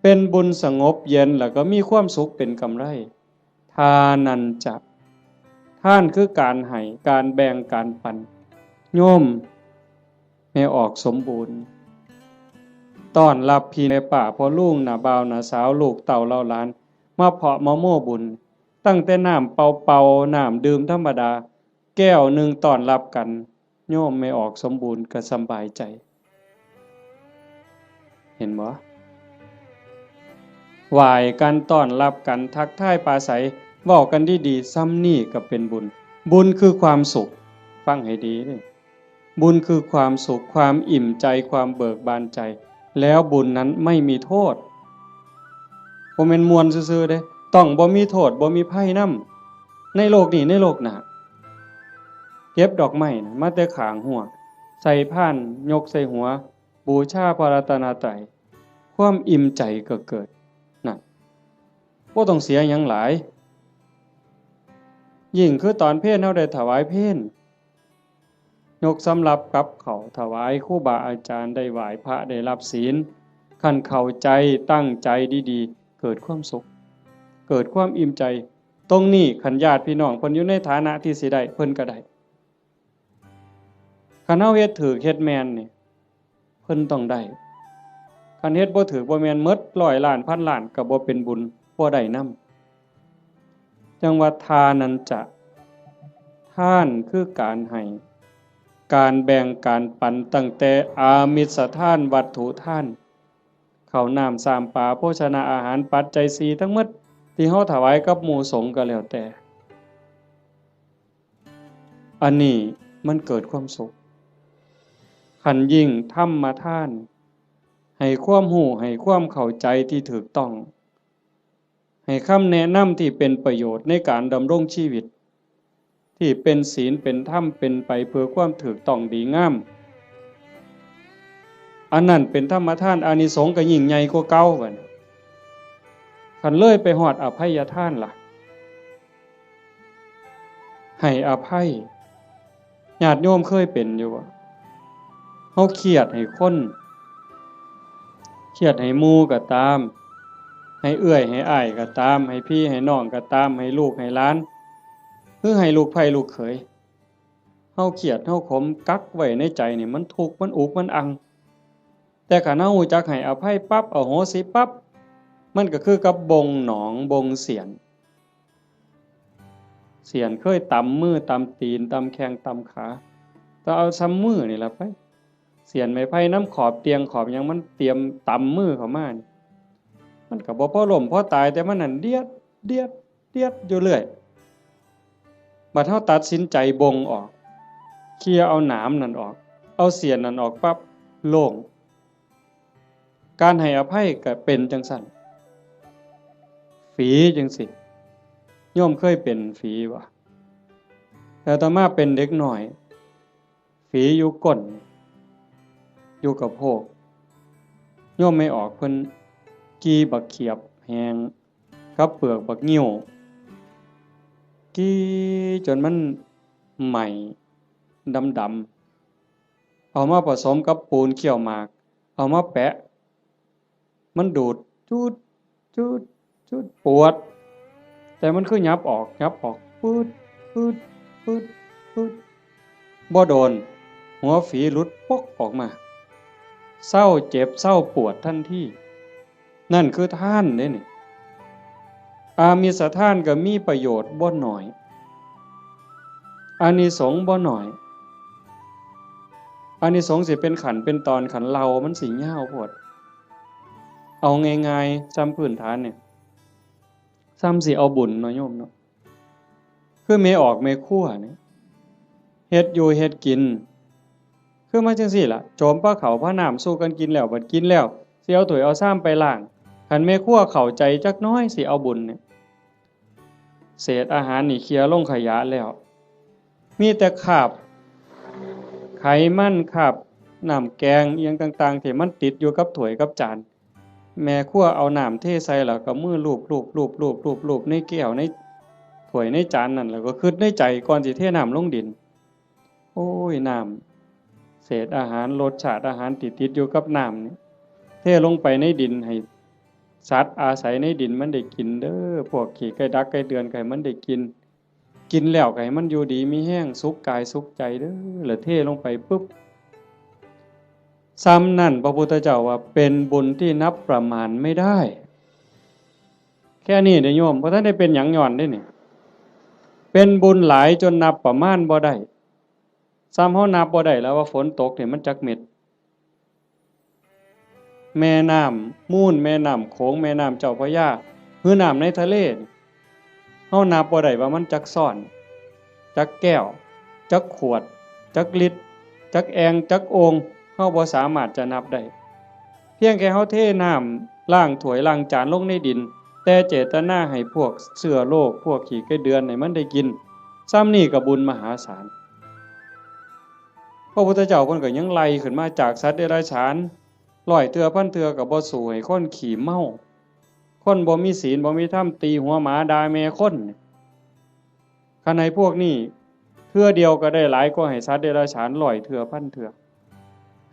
เป็นบุญสงบเย็นแล้วก็มีความสุขเป็นกำไรทานันจะท่านคือการให้การแบ่งการปันโยมให้ออกสมบูรณ์ต้อนรับพี่ในป่าพ่อลุงน่ะบ่าวน่ะสาวลูกเต่าเล่าหลานมาเพาะมะโม่บุญตั้งแต่น้ำเป่าๆน้ำดื่มธรรมดาแก้วหนึ่งต้อนรับกันโยมไม่ออกสมบูรณ์ก็สบายใจเห็นบ่ไหว้กันต้อนรับกันทักทายปราศัยเว้ากันดีๆซ้ำนี่ก็เป็นบุญบุญคือความสุขฟังให้ดีนี่บุญคือความสุขความอิ่มใจความเบิกบานใจแล้วบุญนั้นไม่มีโทษบ่แม่นม่วนซื่อๆเด้ต้องบ่มีโทษบ่มีภัยนำในโลกนี้ในโลกหน้าเก็บดอกไม้นะมาแต่ข้างหัวใส่พานยกใส่หัวบูชาพระรัตนตรัยความอิ่มใจก็เกิดนั่นบ่ต้องเสียหยังหลายยิ่งคือตอนเพลเฮาได้ถวายเพลยกสำรับกับเขาถวายครูบาอาจารย์ได้ไหว้พระได้รับศีลคันเข้าใจตั้งใจดีๆเกิดความสุขเกิดความอิ่มใจตรงนี้คันญาติพี่น้องเพิ่นอยู่ในฐานะที่สิได้เพิ่นก็ได้คันเฮาเฮ็ดถูกเฮ็ดแม่นนี่เพิ่นต้องได้คันเฮ็ดบ่ถูกบ่แม่นหมด100ล้านพันล้านก็บ่เป็นบุญบ่ได้นำจังว่าทานันจะท่านคือการให้การแบ่งการปันตั้งแต่อามิสทานวัตถุทานข้าวน้ำสามปลาโภชนาอาหารปัจจัย4ทั้งหมดที่เฮาถวายกับหมู่สงฆ์ก็แล้วแต่อันนี้มันเกิดความสุขขันยิ่งธรรมทานให้ความรู้ให้ความเข้าใจที่ถูกต้องให้คำแนะนำที่เป็นประโยชน์ในการดำรงชีวิตที่เป็นศีลเป็นธรรมเป็นไปเพื่อความถูกต้องดีงามอันนั้นเป็นธรรมทานอานิสงส์ก็ยิ่งใหญ่กว่าเก่าบัดคันเลยไปฮอดอภัยทานล่ะให้อภัยญาติโยมเคยเป็นอยู่บ่เฮาเครียดให้คนเครียดให้หมู่ก็ตามให้เอื้อยให้อ้ายก็ตามให้พี่ให้น้องก็ตามให้ลูกให้หลานหรือให้ลูกไผลูกเขยเฮาเครียดเฮาขมกักไว้ในใจนี่มันทุกข์มันอุกมันอังแต่คันเฮารู้จักให้อภัยปั๊บอโหสิปั๊บมันก็คือกับบงหนองบงเสียนเคยตำมือตำตีนตำแข้งตำขาก็เอาซ้ำมือนี่ล่ะไปเสียนไม้ไผ่น้ำขอบเตียงขอบหยังมันเตรียมตำมือเข้ามานี่มันก็บ่พอล้มพอตายแต่มันนั่นเดียดอยู่เรื่อยบัดเฮาตัดสินใจบงออกเคลียร์เอาหนามนั่นออกเอาเสียนนั่นออกปั๊บโล่งการให้อภัยก็เป็นจังซั่นฝีจังสิโยมเคยเป็นฝีบ่แต่ต่อมาเป็นเด็กน้อยฝีอยู่ก้นอยู่กับโพกโยมไม่ออกเพิ่นกีบักเขียบแหงกับเปลือกบักงิ้วกีจนมันใหม่ดำๆเอามาผสมกับปูนเคี่ยวหมากเอามาแปะมันดูดจูดปวดแต่มันคือยับออกปืดบ่โดนหัวฝีหลุดปกออกมาเศร้าเจ็บเศร้าปวดทันทีนั่นคือท่านเด้นี่อามิสทานก็มีประโยชน์บ่น้อยอานิสงส์บ่น้อย อานิสงส์สิเป็นขันเป็นตอนขันเรามันสิยาวโพดเอาง่ายๆซ้ำพื้นฐานเนี่ยซ้ำสิเอาบุญเนาะโยมเนาะคือเมออกเมคั่วเนี่ยเฮ็ดอยู่เฮ็ดกินคือมาจังซี่ล่ะโจมปลาเขาพระน้ำสู้กันกินแล้วบัดกินแล้วสิเอาถ้วยเอาซ้ำไปล้างคันเมคั่วเข้าใจจักน้อยสิเอาบุญเนี่ยเศษอาหารนี่เคลียร์ลงขยะแล้วมีแต่คราบไขมันคราบน้ำแกงเอียงต่างๆที่มันติดอยู่กับถ้วยกับจานแม่ครัวเอาน้ำเทใส่แล้วก็มือลูบในแก้วในถ้วยในจานนั่นแล้วก็คิดในใจก่อนสิเทน้ำลงดินโอ้ยน้ำเศษอาหารรสชาติอาหารติดอยู่กับน้ำนี่เทลงไปในดินให้สัตว์อาศัยในดินมันได้กินเด้อพวกขี้ไก่ดักไก่เดือนไก่มันได้กินแล้วไก่มันอยู่ดีมีแห้งสุขกายสุขใจเด้อแล้วเทลงไปปุ๊บซ้ำนั่นพระพุทธเจ้าว่าเป็นบุญที่นับประมาณไม่ได้แค่นี้เด้อโยมเพราะท่านได้เป็นหยังย้อนได้นี่เป็นบุญหลายจนนับประมาณบ่ได้ซ้ำเฮานับบ่ได้แล้วว่าฝนตกเนี่ยมันจักเม็ดแม่น้ำมูลแม่น้ำโขงแม่น้ำเจ้าพระยาหรือน้ำในทะเลเฮานับบ่ได้ว่ามันจักซ่อนจักแก้วจักขวดจักลิตรจักแองจักโองเฮาบ่สามารถจะนับได้เพียงแค่เฮาเทน้ำล้างถ้วยล้างจานลงในดินแต่เจตนาให้พวกเชื้อโรคพวกขี้ไก่เดือนให้มันได้กินซ้ำนี่ก็บุญมหาศาลพระพุทธเจ้าเพิ่นก็ยังไล่ขึ้นมาจากสัตว์เดรัจฉานร้อยเทื่อพันเทื่อก็บ่สู้ให้คนขี้เมาคนบ่มีศีลบ่มีธรรมตีหัวหมาด่าแม่คนคันให้พวกนี้เทื่อเดียวก็ได้หลายกว่าให้สัตว์เดรัจฉานร้อยเทื่อพันเทื่อ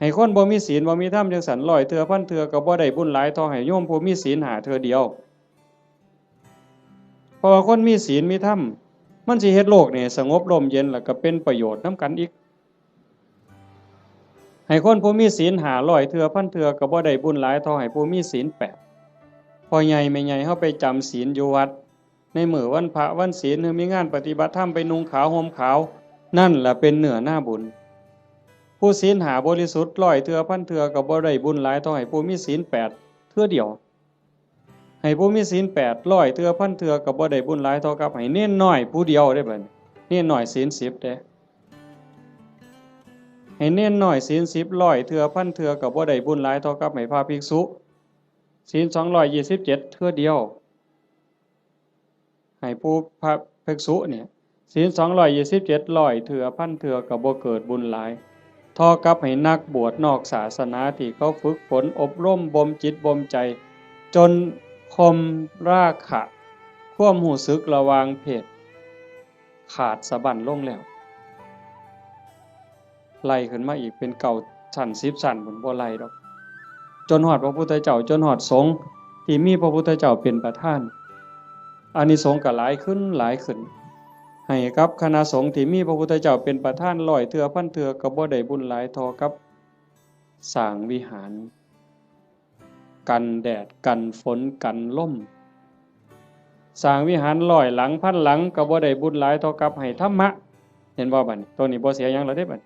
ให้คนบ่มีศีลบ่มีธรรมจังสันร้อยเทื่อพันเทื่อก็บ่ได้บุญหลายเท่าให้โยมผู้มีศีล5เทื่อเดียวเพราะว่าคนมีศีลมีธรรมมันสิเฮ็ดโลกนี่สงบร่มเย็นแล้วก็เป็นประโยชน์นำกันอีกให้คนผู้มีศีล500เทื่อพันเทื่อก็บ่ได้บุญหลายเท่าให้ผู้มีศีล8พอใหญ่แม่ใหญ่เฮาไปจำศีลอยู่วัดในมื้อวันพระวันศีลหรือมีงานปฏิบัติธรรมไปนุ่งขาวห่มขาวนั่นล่ะเป็นเนื้อหน้าบุญผู้ศีล5บริสุทธิ์100เทื่อพันเทื่อก็บ่ได้บุญหลายเท่าให้ผู้มีศีล8เทื่อเดียวให้ผู้มีศีล8 100เทื่อพันเทื่อก็บ่ได้บุญหลายเท่ากับให้เน้นน้อยผู้เดียวได้บัดเน้นน้อยศีล10เด้ให้เน้นน้อยศีล10 100เทื่อพันเทื่อก็บ่ได้บุญหลายเท่ากับให้พระภิกษุศีล227เทื่อเดียวให้ผู้พระภิกษุเนี่ยศีล227 100เทื่อพันเทื่อก็บ่เกิดบุญหลายเท่ากับให้นักบวชนอกศาสนาที่เขาฝึกฝนอบรมบ่มจิตบ่มใจจนคมราคะความรู้สึกระหว่างเพศขาดสะบั้นลงแล้วไล่ขึ้นมาอีกเป็นเก่าชั้น10ชั้นพุ่นบ่ไล่ดอกจนฮอดพระพุทธเจ้าจนฮอดสงฆ์ที่มีพระพุทธเจ้าเป็นประธานอานิสงส์ก็หลายขึ้นให้กับคณะสงฆ์ที่มีพระพุทธเจ้าเป็นประธาน100เทื่อพันเทื่อก็บ่ได้บุญหลายเท่ากับสร้างวิหารกันแดดกันฝนกันลมสร้างวิหาร100หลังพันหลังก็บ่ได้บุญหลายเท่ากับให้ธรรมะเห็นบ่บัดนี้ตัวนี้บ่เสียหยังแล้วเด้บัด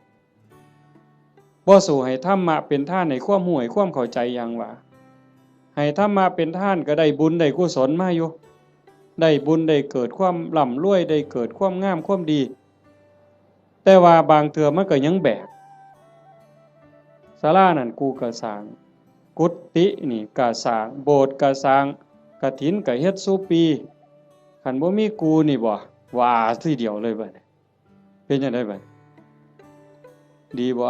บ่สู้ให้ธรรมะเป็นทานให้ความรู้ให้ความเข้าใจอย่างว่าให้ธรรมะเป็นทานก็ได้บุญได้กุศลมาอยู่ได้บุญได้เกิดความร่ำรวยได้เกิดความงามความดีแต่ว่าบางเทื่อมันก็ยังแบกศาลานั่นกูก็สร้างกุฏินี่ก็สร้างโบสถ์ก็สร้างกฐินก็เฮ็ดซุปีคันบ่มีกูนี่บ่ว่าทีเดียวเลยบัดนี้เป็นจังได๋บัดดีบ่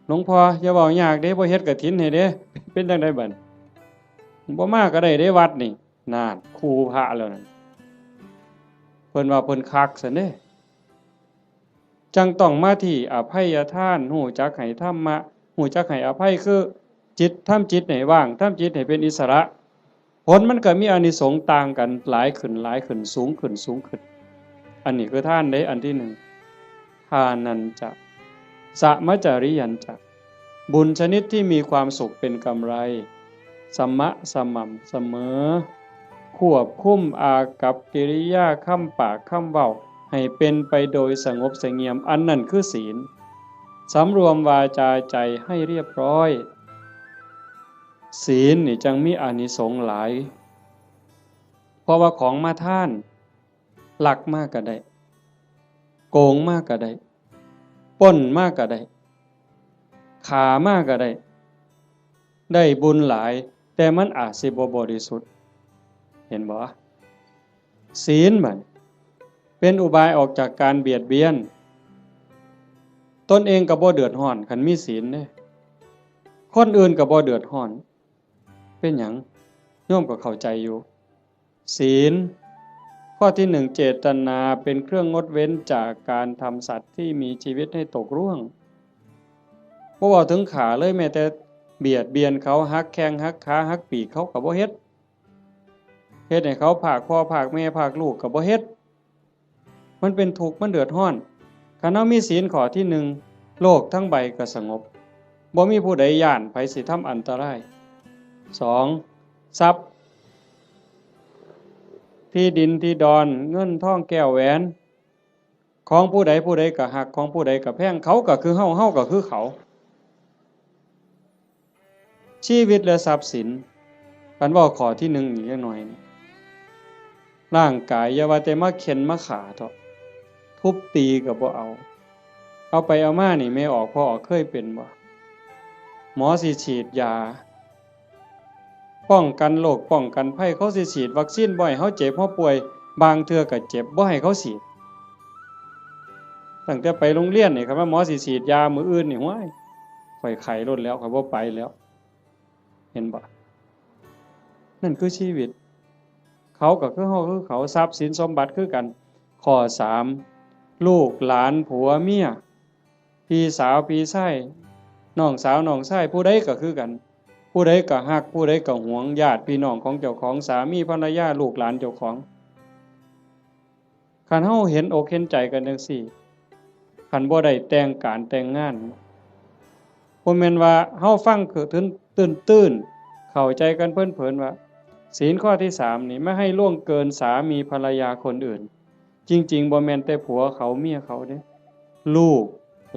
หลวงพ่ออย่าเว้ายากเด้บ่เฮ็ดกฐินให้เด้เป็นจังได๋บัดบ่มาก็ได้เด้วัดนี่นั่นครูพระแล้วนั่นเพิ่นว่าเพิ่นคักซั่นเด้จังต้องมาที่อภัยทานรู้จักให้ธรรมะรู้จักให้อภัยคือจิตทำจิตให้ว่างทำจิตให้เป็นอิสระผลมันก็มีอานิสงส์ต่างกันหลายขึ้นสูงขึ้นอันนี้คือทานได้อันที่1ทานันจะสัมมจริยันจะบุญชนิดที่มีความสุขเป็นกำไรสม่ำเสมอควบคุมอากัปกิริยาคำปากคำเว้าให้เป็นไปโดยสงบเสงี่ยมอันนั้นคือศีล สำรวมวาจาใจให้เรียบร้อยศีลนี่จังมีอานิสงส์หลายเพราะว่าของมาท่านลักมากก็ได้โกงมากก็ได้ปล้นมากก็ได้ขามากก็ได้ได้บุญหลายแต่มันอาจสิบ่บริสุทธิ์เห็นบ่ศีลมันเป็นอุบายออกจากการเบียดเบียนตนเองก็บ่เดือดร้อนคันมีศีลเด้คนอื่นก็บ่เดือดร้อนเป็นหยังโยมก็เข้าใจอยู่ศีลข้อที่1เจตนาเป็นเครื่องงดเว้นจากการทำสัตว์ที่มีชีวิตให้ตกร่วงบ่ว่าถึงขาเลยแม้แต่เบียดเบียนเขาหักแข้งหักขาหักปีกเขาก็บ่เฮ็ดให้เขาผากพ่อผากแม่ผากลูกก็บ่เฮ็ดมันเป็นทุกข์มันเดือดร้อนคันเฮามีศีลข้อที่1โลกทั้งใบก็สงบบ่มีผู้ใดย้านไผสิทำอันตราย2ทรัพย์ที่ดินที่ดอนเงินทองแก้วแหวนของผู้ใดผู้ใดก็หักของผู้ใดก็แพงเขาก็คือเฮาเฮาก็คือเขาชีวิตและทรัพย์สินกันว่าข้อที่1อีกจักหน่อยร่างกายอย่าว่าแต่มาเข็นมาขาเถาะทุบตีก็บ่เอาไปเอามานี่แม่ออกพ่อออกเคยเป็นบ่หมอสิฉีดยาป้องกันโรคป้องกันภัยเขาสิฉีดวัคซีนบ่ให้เฮาเจ็บเฮาป่วยบางเทื่อก็เจ็บบ่ให้เขาฉีดตั้งแต่ไปโรงเรียนนี่ครับว่าหมอสิฉีดยามื้ออื่นนี่ห้วยข่อยไข้ลดแล้วข่อยบ่ไปแล้วเห็นบ่นั่นคือชีวิตเขาก็คือเฮาคือเขาทรัพย์สินสมบัติคือกันข้อ3ลูกหลานผัวเมียพี่สาวพี่ชายน้องสาวน้องชายผู้ใดก็คือกันผู้ใดก็ฮักผู้ใดก็หวงญาติพี่น้องของเจ้าของสามีภรรยาลูกหลานเจ้าของคันเฮาเห็นอกเห็นใจกันจังซี่คันบ่ได้แต่งการแต่งงานบ่แม่นว่าเฮาฟังคือตื้นๆเข้าใจกันเพิ่นๆว่าศีลข้อที่3นี่ไม่ให้ล่วงเกินสามีภรรยาคนอื่นจริงๆบ่แม่นแต่ผัวเขาเมียเขาเด้ลูก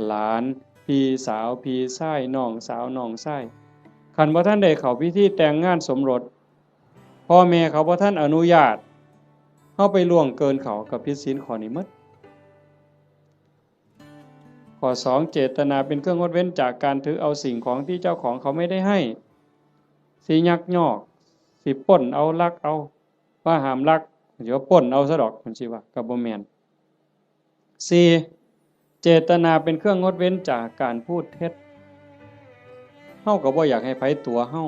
หลานพี่สาวพี่ชายน้องสาวน้องชายคันบ่ทันได้เข้าพิธีแต่งงานสมรสพ่อแม่เขาบ่ทันอนุญาตเฮาไปล่วงเกินเขาก็ผิดศีลข้อนี้หมดข้อ2เจตนาเป็นเครื่องงดเว้นจากการถือเอาสิ่งของที่เจ้าของเขาไม่ได้ให้สิยักยอกสิปล้นเอาลักเอาว่าห้ามลักเดี๋ยวปล้นเอาซะดอกมันสิว่าก็บ่แม่น4เจตนาเป็นเครื่องงดเว้นจากการพูดเท็จเฮาก็บ่อยากให้ไผตัวเฮา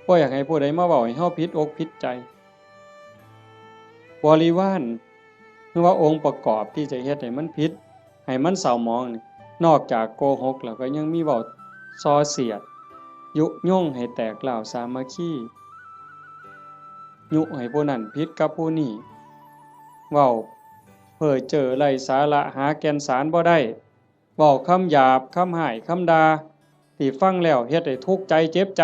บ่อยากให้ผู้ใดมาเว้าให้เฮาผิดอกผิดใจบริวารคือว่าองค์ประกอบที่จะเฮ็ดให้มันผิดให้มันเศร้าหมองนี่นอกจากโกหกแล้วก็ยังมีเว้าส่อเสียดยุยงให้แตกเหล่าสามัคคียุให้ผู้นั้นผิดกับผู้นี้เว้าเพ้อเจ้อไร้สาระหาแก่นสารบ่ได้เว้าคำหยาบคำห้ายคำด่าที่ฟังแล้วเฮ็ดให้ทุกข์ใจเจ็บใจ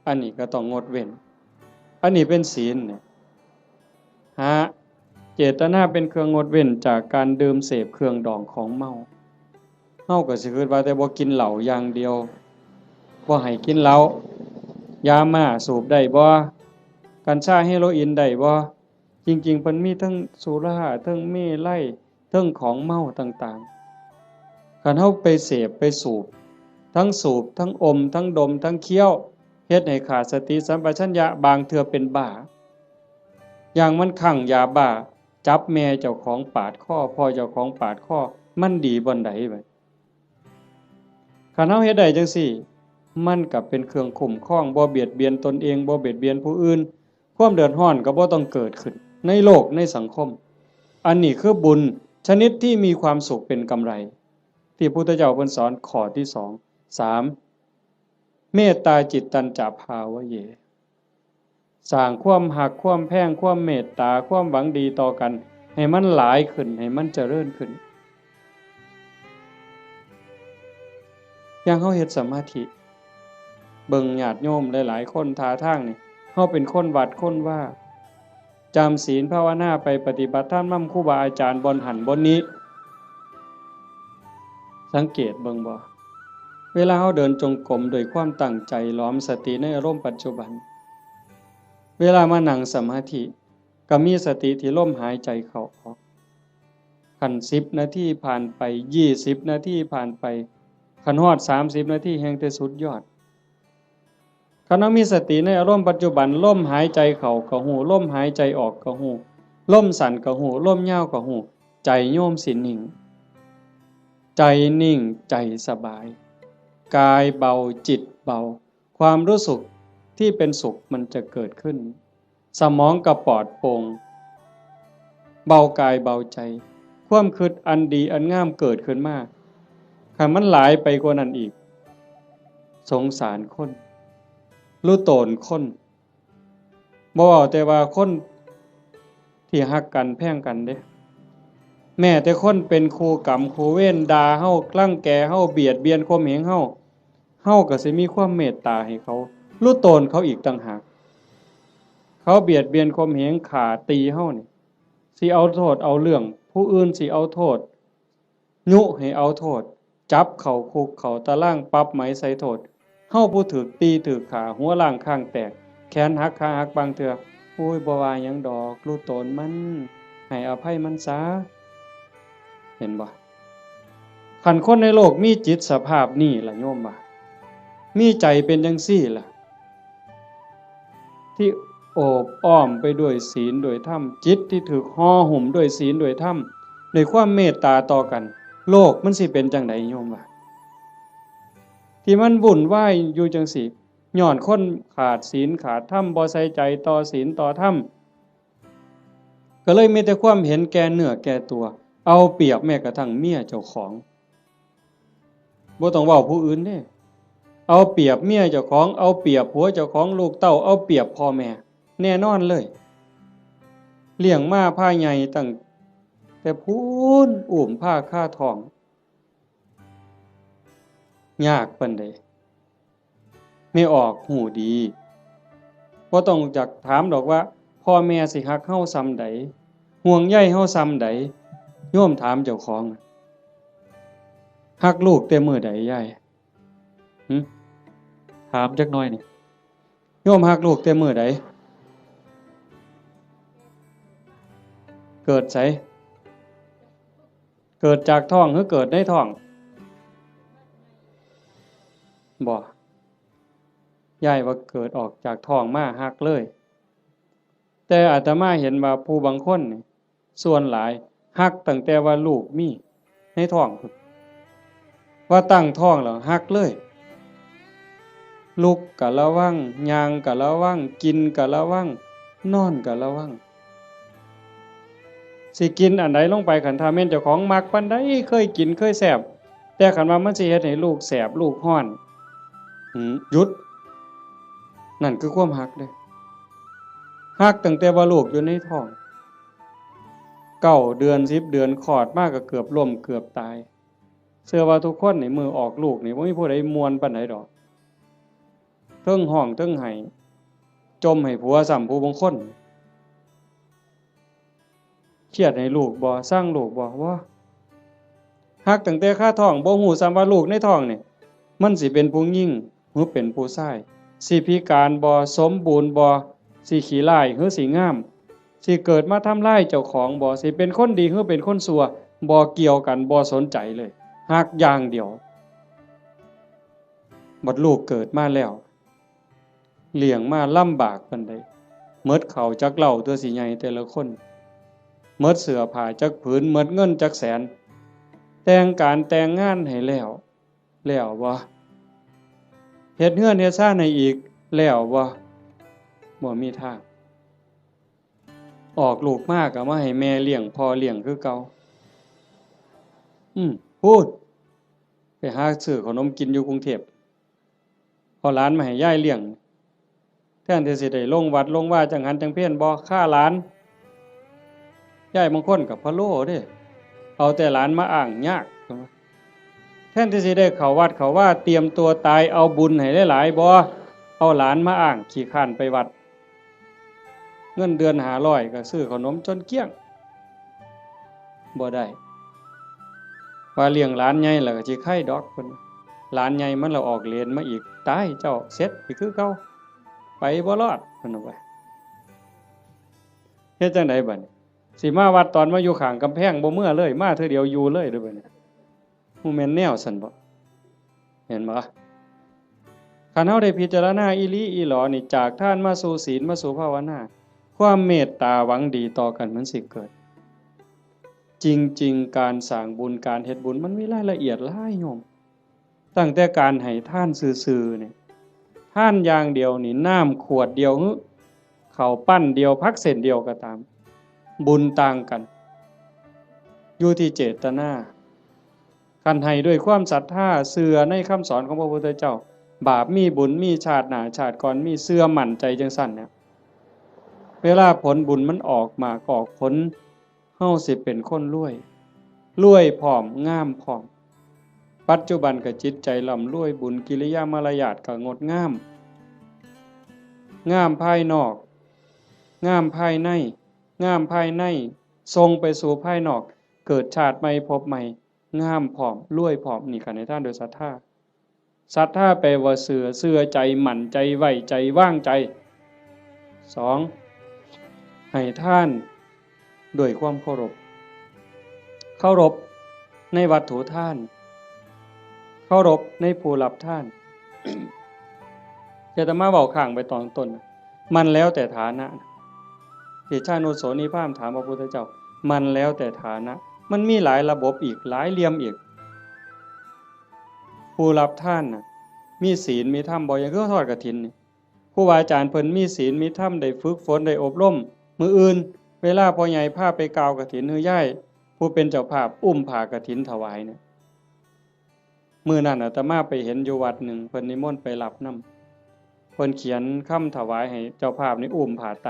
อันนี้ก็ต้องงดเว้นอันนี้เป็นศีลเนี่ยเจตนาเป็นเครื่องงดเว้นจากการดื่มเสพเครื่องดองของเมาเฮาก็สิคิดว่าแต่บ่กินเหล้าอย่างเดียวบ่ให้กินเหล้ายาม่าสูบได้บ่กัญชาเฮโรอีนได้บ่จริงๆเพิ่นมีทั้งสุราทั้งเมลัยทั้งของเมาต่างๆคันเฮาไปเสพไปสูบทั้งอมทั้งดมทั้งเคี้ยวเฮ็ดให้ขาดสติสัมปชัญญะบางเทื่อเป็นบ้าอย่างมันคั่งยาบ้าจับแม่เจ้าของปาดคอพ่อเจ้าของปาดคอมันดีบ่ใดบัดคันเฮาเฮ็ดได้จังซี่มันก็เป็นเครื่องคุ้มครองบ่เบียดเบียนตนเองบ่เบียดเบียนผู้อื่นความเดือดร้อนก็บ่ต้องเกิดขึ้นในโลกในสังคมอันนี้คือบุญชนิดที่มีความสุขเป็นกำไรที่พุทธเจ้าเพิ่นสอนข้อที่2 3เมตตาจิตตัญจภาวะเยสร้างความหักความแพงความเมตตาความหวังดีต่อกันให้มันหลายขึ้นให้มันเจริญขึ้นอย่างเฮาเฮ็ดสมาธิเบิ่งญาติโยมหลายๆคนท่าทางนี่เฮาเป็นคนวัดคนว่าจำศีลภาวนาไปปฏิบัติธรรมนำครูบาอาจารย์บนหันบนนี้ สังเกตเบิ่งบ่เวลาเราเดินจงกรมโดยความตั้งใจล้อมสติในอารมณ์ปัจจุบันเวลามานั่งสมาธิก็มีสติที่ลมหายใจเข้าออกคัน10นาทีผ่านไป20นาทีผ่านไปคันฮอด30นาทีแห่งแต่สุดยอดคันเรามีสติในอารมณ์ปัจจุบันลมหายใจเข้าก็ฮู้ลมหายใจออกก็ฮู้ลมสั้นก็ฮู้ลมยาวก็ฮู้ใจโยมสินิ่งใจนิ่งใจสบายกายเบาจิตเบาความรู้สึกที่เป็นสุขมันจะเกิดขึ้นสมองก็ปลอดโปร่งเบากายเบาใจความคิดอันดีอันงามเกิดขึ้นมาคันมันหลายไปกว่านั้นอีกสงสารคนรู้โตนคนบ่เว้าแต่ว่าคนที่ฮักกันแพงกันเด้แม้แต่คนเป็นครูกรรมครูเวรด่าเฮากลั่งแกเฮาเบียดเบียนข่มเหงเฮาก็สิมีความเมตตาให้เขารู้โตนเขาอีกต่างหากเขาเบียดเบียนข่มเหงฆ่าตีเฮานี่สิเอาโทษเอาเรื่องผู้อื่นสิเอาโทษยุให้เอาโทษจับเข้าคุกเข้าตารางปรับไหมใส่โทษเฮาผู้ถูกตีถูกฆ่าหัวล้างข้างแตกแขนหักขาหักบางเทื่อโอ้ยบ่ว่าหยังดอกรู้โตนมันให้อภัยมันซะเห็นบ่คันคนในโลกมีจิตสภาพนี้ล่ะโยมว่ามีใจเป็นจังซี่ล่ะที่โอบอ้อมไปด้วยศีลด้วยธรรมจิตที่ถูกห่อหุ้มด้วยศีลด้วยธรรมด้วยความเมตตาต่อกันโลกมันสิเป็นจังไดโยมว่าที่มันวุ่นวายอยู่จังซี่ย้อนคนขาดศีลขาดธรรมบ่ใส่ใจต่อศีลต่อธรรมก็เลยมีแต่ความเห็นแก่เนื้อแก่ตัวเอาเปรียบแม้กระทั่งเมียเจ้าของบ่ต้องเว้าผู้อื่นเด้เอาเปรียบเมียเจ้าของเอาเปรียบผัวเจ้าของลูกเต้าเอาเปรียบพ่อแม่แน่นอนเลยเลี้ยงมาพาใหญ่ตั้งแต่พูนอุ้มผ้าค่าท้องยากปานใดไม่ออกหูดีบ่ต้องจักถามดอกว่าพ่อแม่สิฮักเฮาส่ำใดห่วงใยเฮาส่ำใดโยมถามเจ้าของฮักลูกแต่มื้อใดยายถามจักหน่อยนี่โยมฮักลูกแต่มื้อใดเกิดไสเกิดจากท้องหรือเกิดในท้องบ่ยายว่าเกิดออกจากท้องมาฮักเลยแต่อาตมาเห็นว่าผู้บางคนนี่ส่วนหลายฮักตั้งแต่ว่าลูกมีในท้องว่าตั้งท้องแล้วฮักเลยลุกก็ระวังย่างก็ระวังกินก็ระวังนอนก็ระวังสิกินอันใดลงไปคันถ้าแม่นเจ้าของมักปานใดเคยกินเคยแซ่บแต่คันว่ามันสิเฮ็ดให้ลูกแสบลูกร้อนหยุดนั่นคือความฮักเด้ฮักตั้งแต่ว่าลูกอยู่ในท้อง9เดือน10เดือนคลอดมาก็เกือบล้มเกือบตายเชื่อว่าทุกคนนี่มือออกลูกนี่บ่มีผู้ใดม่วนปานใดดอกเทิงห้องเทิงไห้จมให้ผัวซ้ำผู้บางคนเครียดให้ลูกบ่สร้างลูกบ่ว่าฮักตั้งแต่คาท้องบ่ฮู้ซ้ำว่าลูกในท้องนี่มันสิเป็นผู้หญิงหรือเป็นผู้ชายสิพิการบ่สมบูรณ์บ่สิขี้ร้ายหรือสิงามสิเกิดมาทำร้ายเจ้าของบ่สิเป็นคนดีหรือเป็นคนชั่วบ่เกี่ยวกันบ่สนใจเลยฮักอย่างเดียวบัดลูกเกิดมาแล้วเลี้ยงมาลำบากปานใดหมดข้าวจักเหล้าตัวสิใหญ่แต่ละคนหมดเสื้อผ้าจักผืนหมดเงินจักแสนแต่งการแต่งงานให้แล้วบ่เฮ็ดเฮือนเฮ็ดซ่านให้อีกแล้วบ่มีทางออกลูกมาก็มาให้แม่เลี้ยงพ่อเลี้ยงคือเก่าพูดไปหาซื้อขนมกินอยู่กรุงเทพพอหลานมาให้ยายเลี้ยงแทนที่สิได้ลงวัดลงว่าจังหันจังเพี้ยนบ่ค่าหลานยายบางคนก็พะโล้เด้เอาแต่หลานมาอ้างยากแทนที่สิได้เข้าวัดเข้าว่าเตรียมตัวตายเอาบุญให้หลายๆบ่เอาหลานมาอ้างขี้คร้านไปวัดเงินเดือน500ก็ซื้อขนมจนเกลี้ยงบ่ได้ ว่าเลี้ยงหลานใหญ่แล้วก็สิไข่ดอกเพิ่นหลานใหญ่มันละออกเรียนมาอีกตายเจ้าเสร็จอีกคือเก่าไปบ่รอดเพิ่นว่าเฮ็ดจังไดบัดนี้สิมาวัดตอนมาอยู่ข้างกำแพงบ่เมื่อเลยมาเทื่อเดียวอยู่เลยเด้อบัดนี้ฮู้แม่นแนวซั่นบ่เห็นบ่คันเฮาได้พิจารณาอีหลีอีหลอนี่จากทานมาสู่ศีลมาสู่ภาวนาความเมตตาหวังดีต่อกันมันสิเกิดจริงๆการสร้างบุญการเฮ็ดบุญมันมีรายละเอียดหลายโยมตั้งแต่การให้ทานซื่อๆนี่ทานอย่างเดียวนี่น้ำขวดเดียวข้าวปั้นเดียวผักเส้นเดียวก็ตามบุญต่างกันอยู่ที่เจตนาคันให้ด้วยความศรัทธาเชื่อในคำสอนของพระพุทธเจ้าบาปมีบุญมีชาติหน้าชาติก่อนมีเชื่อมั่นใจจังซั่นเนี่ยเวลาผลบุญมันออกมาออกผลเฮาสิเป็นคนรวยพร้อมงามพร้อมปัจจุบันก็จิตใจร่ำรวยบุญกิริยามารยาทก็งดงามงามภายนอกงามภายในงามภายในทรงไปสู่ภายนอกเกิดชาติใหม่พบใหม่งามพร้อมรวยพร้อมนี่กันในท่านโดยศรัทธาแปลว่าเชื่อใจหมั่นใจไว้ใจว่างใจ2ให้ท่านด้วยความเคารพในวัตถุท่านเคารพในผู้รับท่าน จะมาเว้าข้างไปตอนต้นมันแล้วแต่ฐานะที่ชาโนโสนิพามถามพระพุทธเจ้ามันแล้วแต่ฐานะมันมีหลายระบบอีกหลายเหลี่ยมอีกผู้รับท่านน่ะมีศีลมีธรรมบ่อย่างคือทอดกฐินนี่ครูบาอาจารย์เพิ่นมีศีลมีธรรมได้ฝึกฝนได้อบรมมื้ออื่นเวลาพ่อใหญ่พาไปกล่าวกฐินฮือย่ายผู้เป็นเจ้าภาพอุ้มผ้ากฐินถวายเนี่ยมื้อนั้นอาตมาไปเห็นอยู่วัดหนึ่งเพิ่นนิมนต์ไปรับนำเพิ่นเขียนคำถวายให้เจ้าภาพนี่อุ้มผ้าไ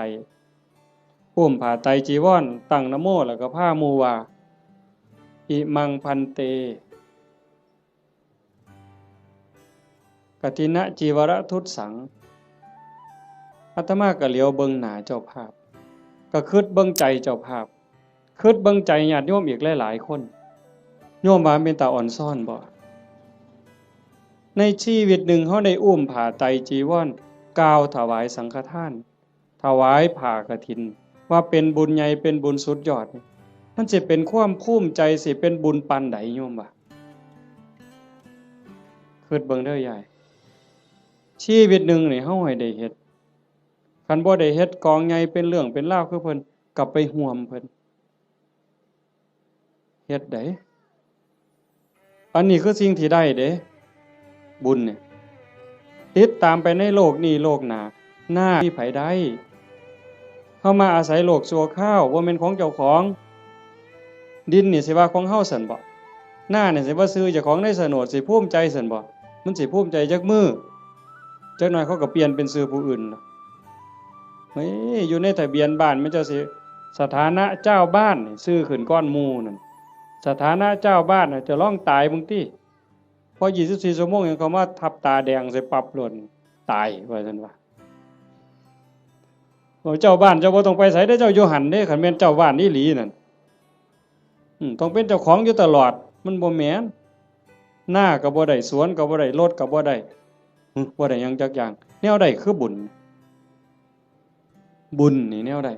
ตรจีวรตั้งนะโมแล้วก็พาหมู่ว่าอิมังพันเตกฐินะจีวรทุตสังอาตมาก็เหลียวเบิ่งหน้าเจ้าภาพก็คิดเบิ่งใจเจ้าภาพคิดเบิ่งใจญาติโยมอีกหลายๆคนโยมว่าเป็นตาอ่อนซ่อนบ่ในชีวิตหนึ่งเฮาได้อุ้มผ้าไตรจีวรกล่าวถวายสังฆทานถวายผ้ากฐินว่าเป็นบุญใหญ่เป็นบุญสุดยอดมันสิเป็นความภูมิใจสิเป็นบุญปานใดโยมว่าคิดเบิ่งเด้อยายชีวิตหนึ่งนี่เฮาให้ได้เฮ็ดคันบ่ได้เฮ็ดกองใหญ่เป็นเรื่องเป็นราวคือเพิ่นกลับไปห่วมเพิ่นเฮ็ดได้อันนี้คือสิ่งที่ได้เด้บุญเนี่ยติดตามไปในโลกนี้โลกหน้าหน้าที่ไผได้เฮามาอาศัยโลกชั่วคราวบ่แม่นของเจ้าของดินนี่สิว่าของเฮาซั่นบ่หน้านี่สิว่าซื้อเจ้าของในโฉนดสิภูมิใจซั่นบ่มันสิภูมิใจจักมื้อจักหน่อยเขาก็เปลี่ยนเป็นชื่อผู้อื่นเฮ้ยอยู่ในทะเบียนบ้านมันเจ้าสิสถานะเจ้าบ้านนี่ชื่อขึ้นก้อนหมู่นั่นสถานะเจ้าบ้านน่ะจะร้องตายบางทีพอ24ชั่วโมงยังเขามาทับตาแดงใส่ปรับหล่นตายว่าซั่นว่าเจ้าบ้านเจ้าบ่ต้องไปไสเด้อเจ้าอยู่หั่นเด้คันแม่นเจ้าบ้านอีหลีนั่นต้องเป็นเจ้าของอยู่ตลอดมันบ่แม่นหน้าก็บ่ได้สวนก็บ่ได้รถก็บ่ได้บ่ได้หยังจักอย่างแนวใดคือบุญนี่แนวใด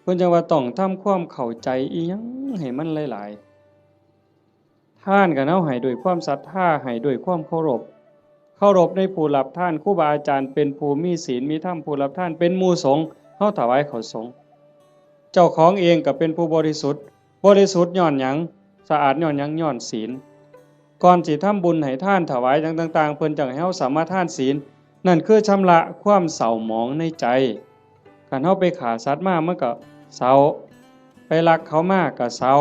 เพิ่นจังว่าต้องทำความเข้าใจอีหยังให้มันหลายๆท่านก็เฮาให้ด้วยความศรัทธาให้ด้วยความเคารพในผู้รับท่านครูบาอาจารย์เป็นผู้มีศีลมีธรรมผู้รับท่านเป็นหมู่สงฆ์เฮาถวายเขาสงฆ์เจ้าของเองก็เป็นผู้บริสุทธิ์ย้อนหยังสะอาดย้อนหยังย้อนศีลก่อนสิทำบุญให้ท่านถวายต่างๆเพิ่นจังให้เฮาสามารถทานศีลนั่นคือชำระความเศร้าหมองในใจคันเฮาไปฆ่าสัตว์มามันก็เศร้าไปลักเขามาก็เศร้า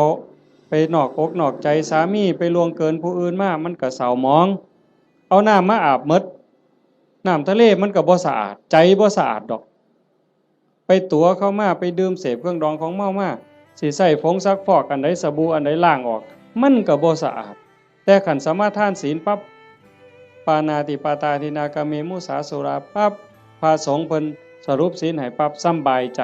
ไปนอกอกนอกใจสามีไปล่วงเกินผู้อื่นมามันก็เศร้าหมองเอาน้ำมาอาบหมดน้ำทะเลมันก็บ่สะอาดใจบ่สะอาดดอกไปตัวเข้ามาไปดื่มเสพเครื่องดองของเมามาสิใส่ผงซักฟอกอันใดสบู่อันใดล้างออกมันก็บ่สะอาดแต่ขันสามารถทานศีลปั๊บปานาติปาตาทินากาเมมุสาสุราปั๊บพระสงฆ์เพิ่นสรุปศีลให้ปั๊บสำบายใจ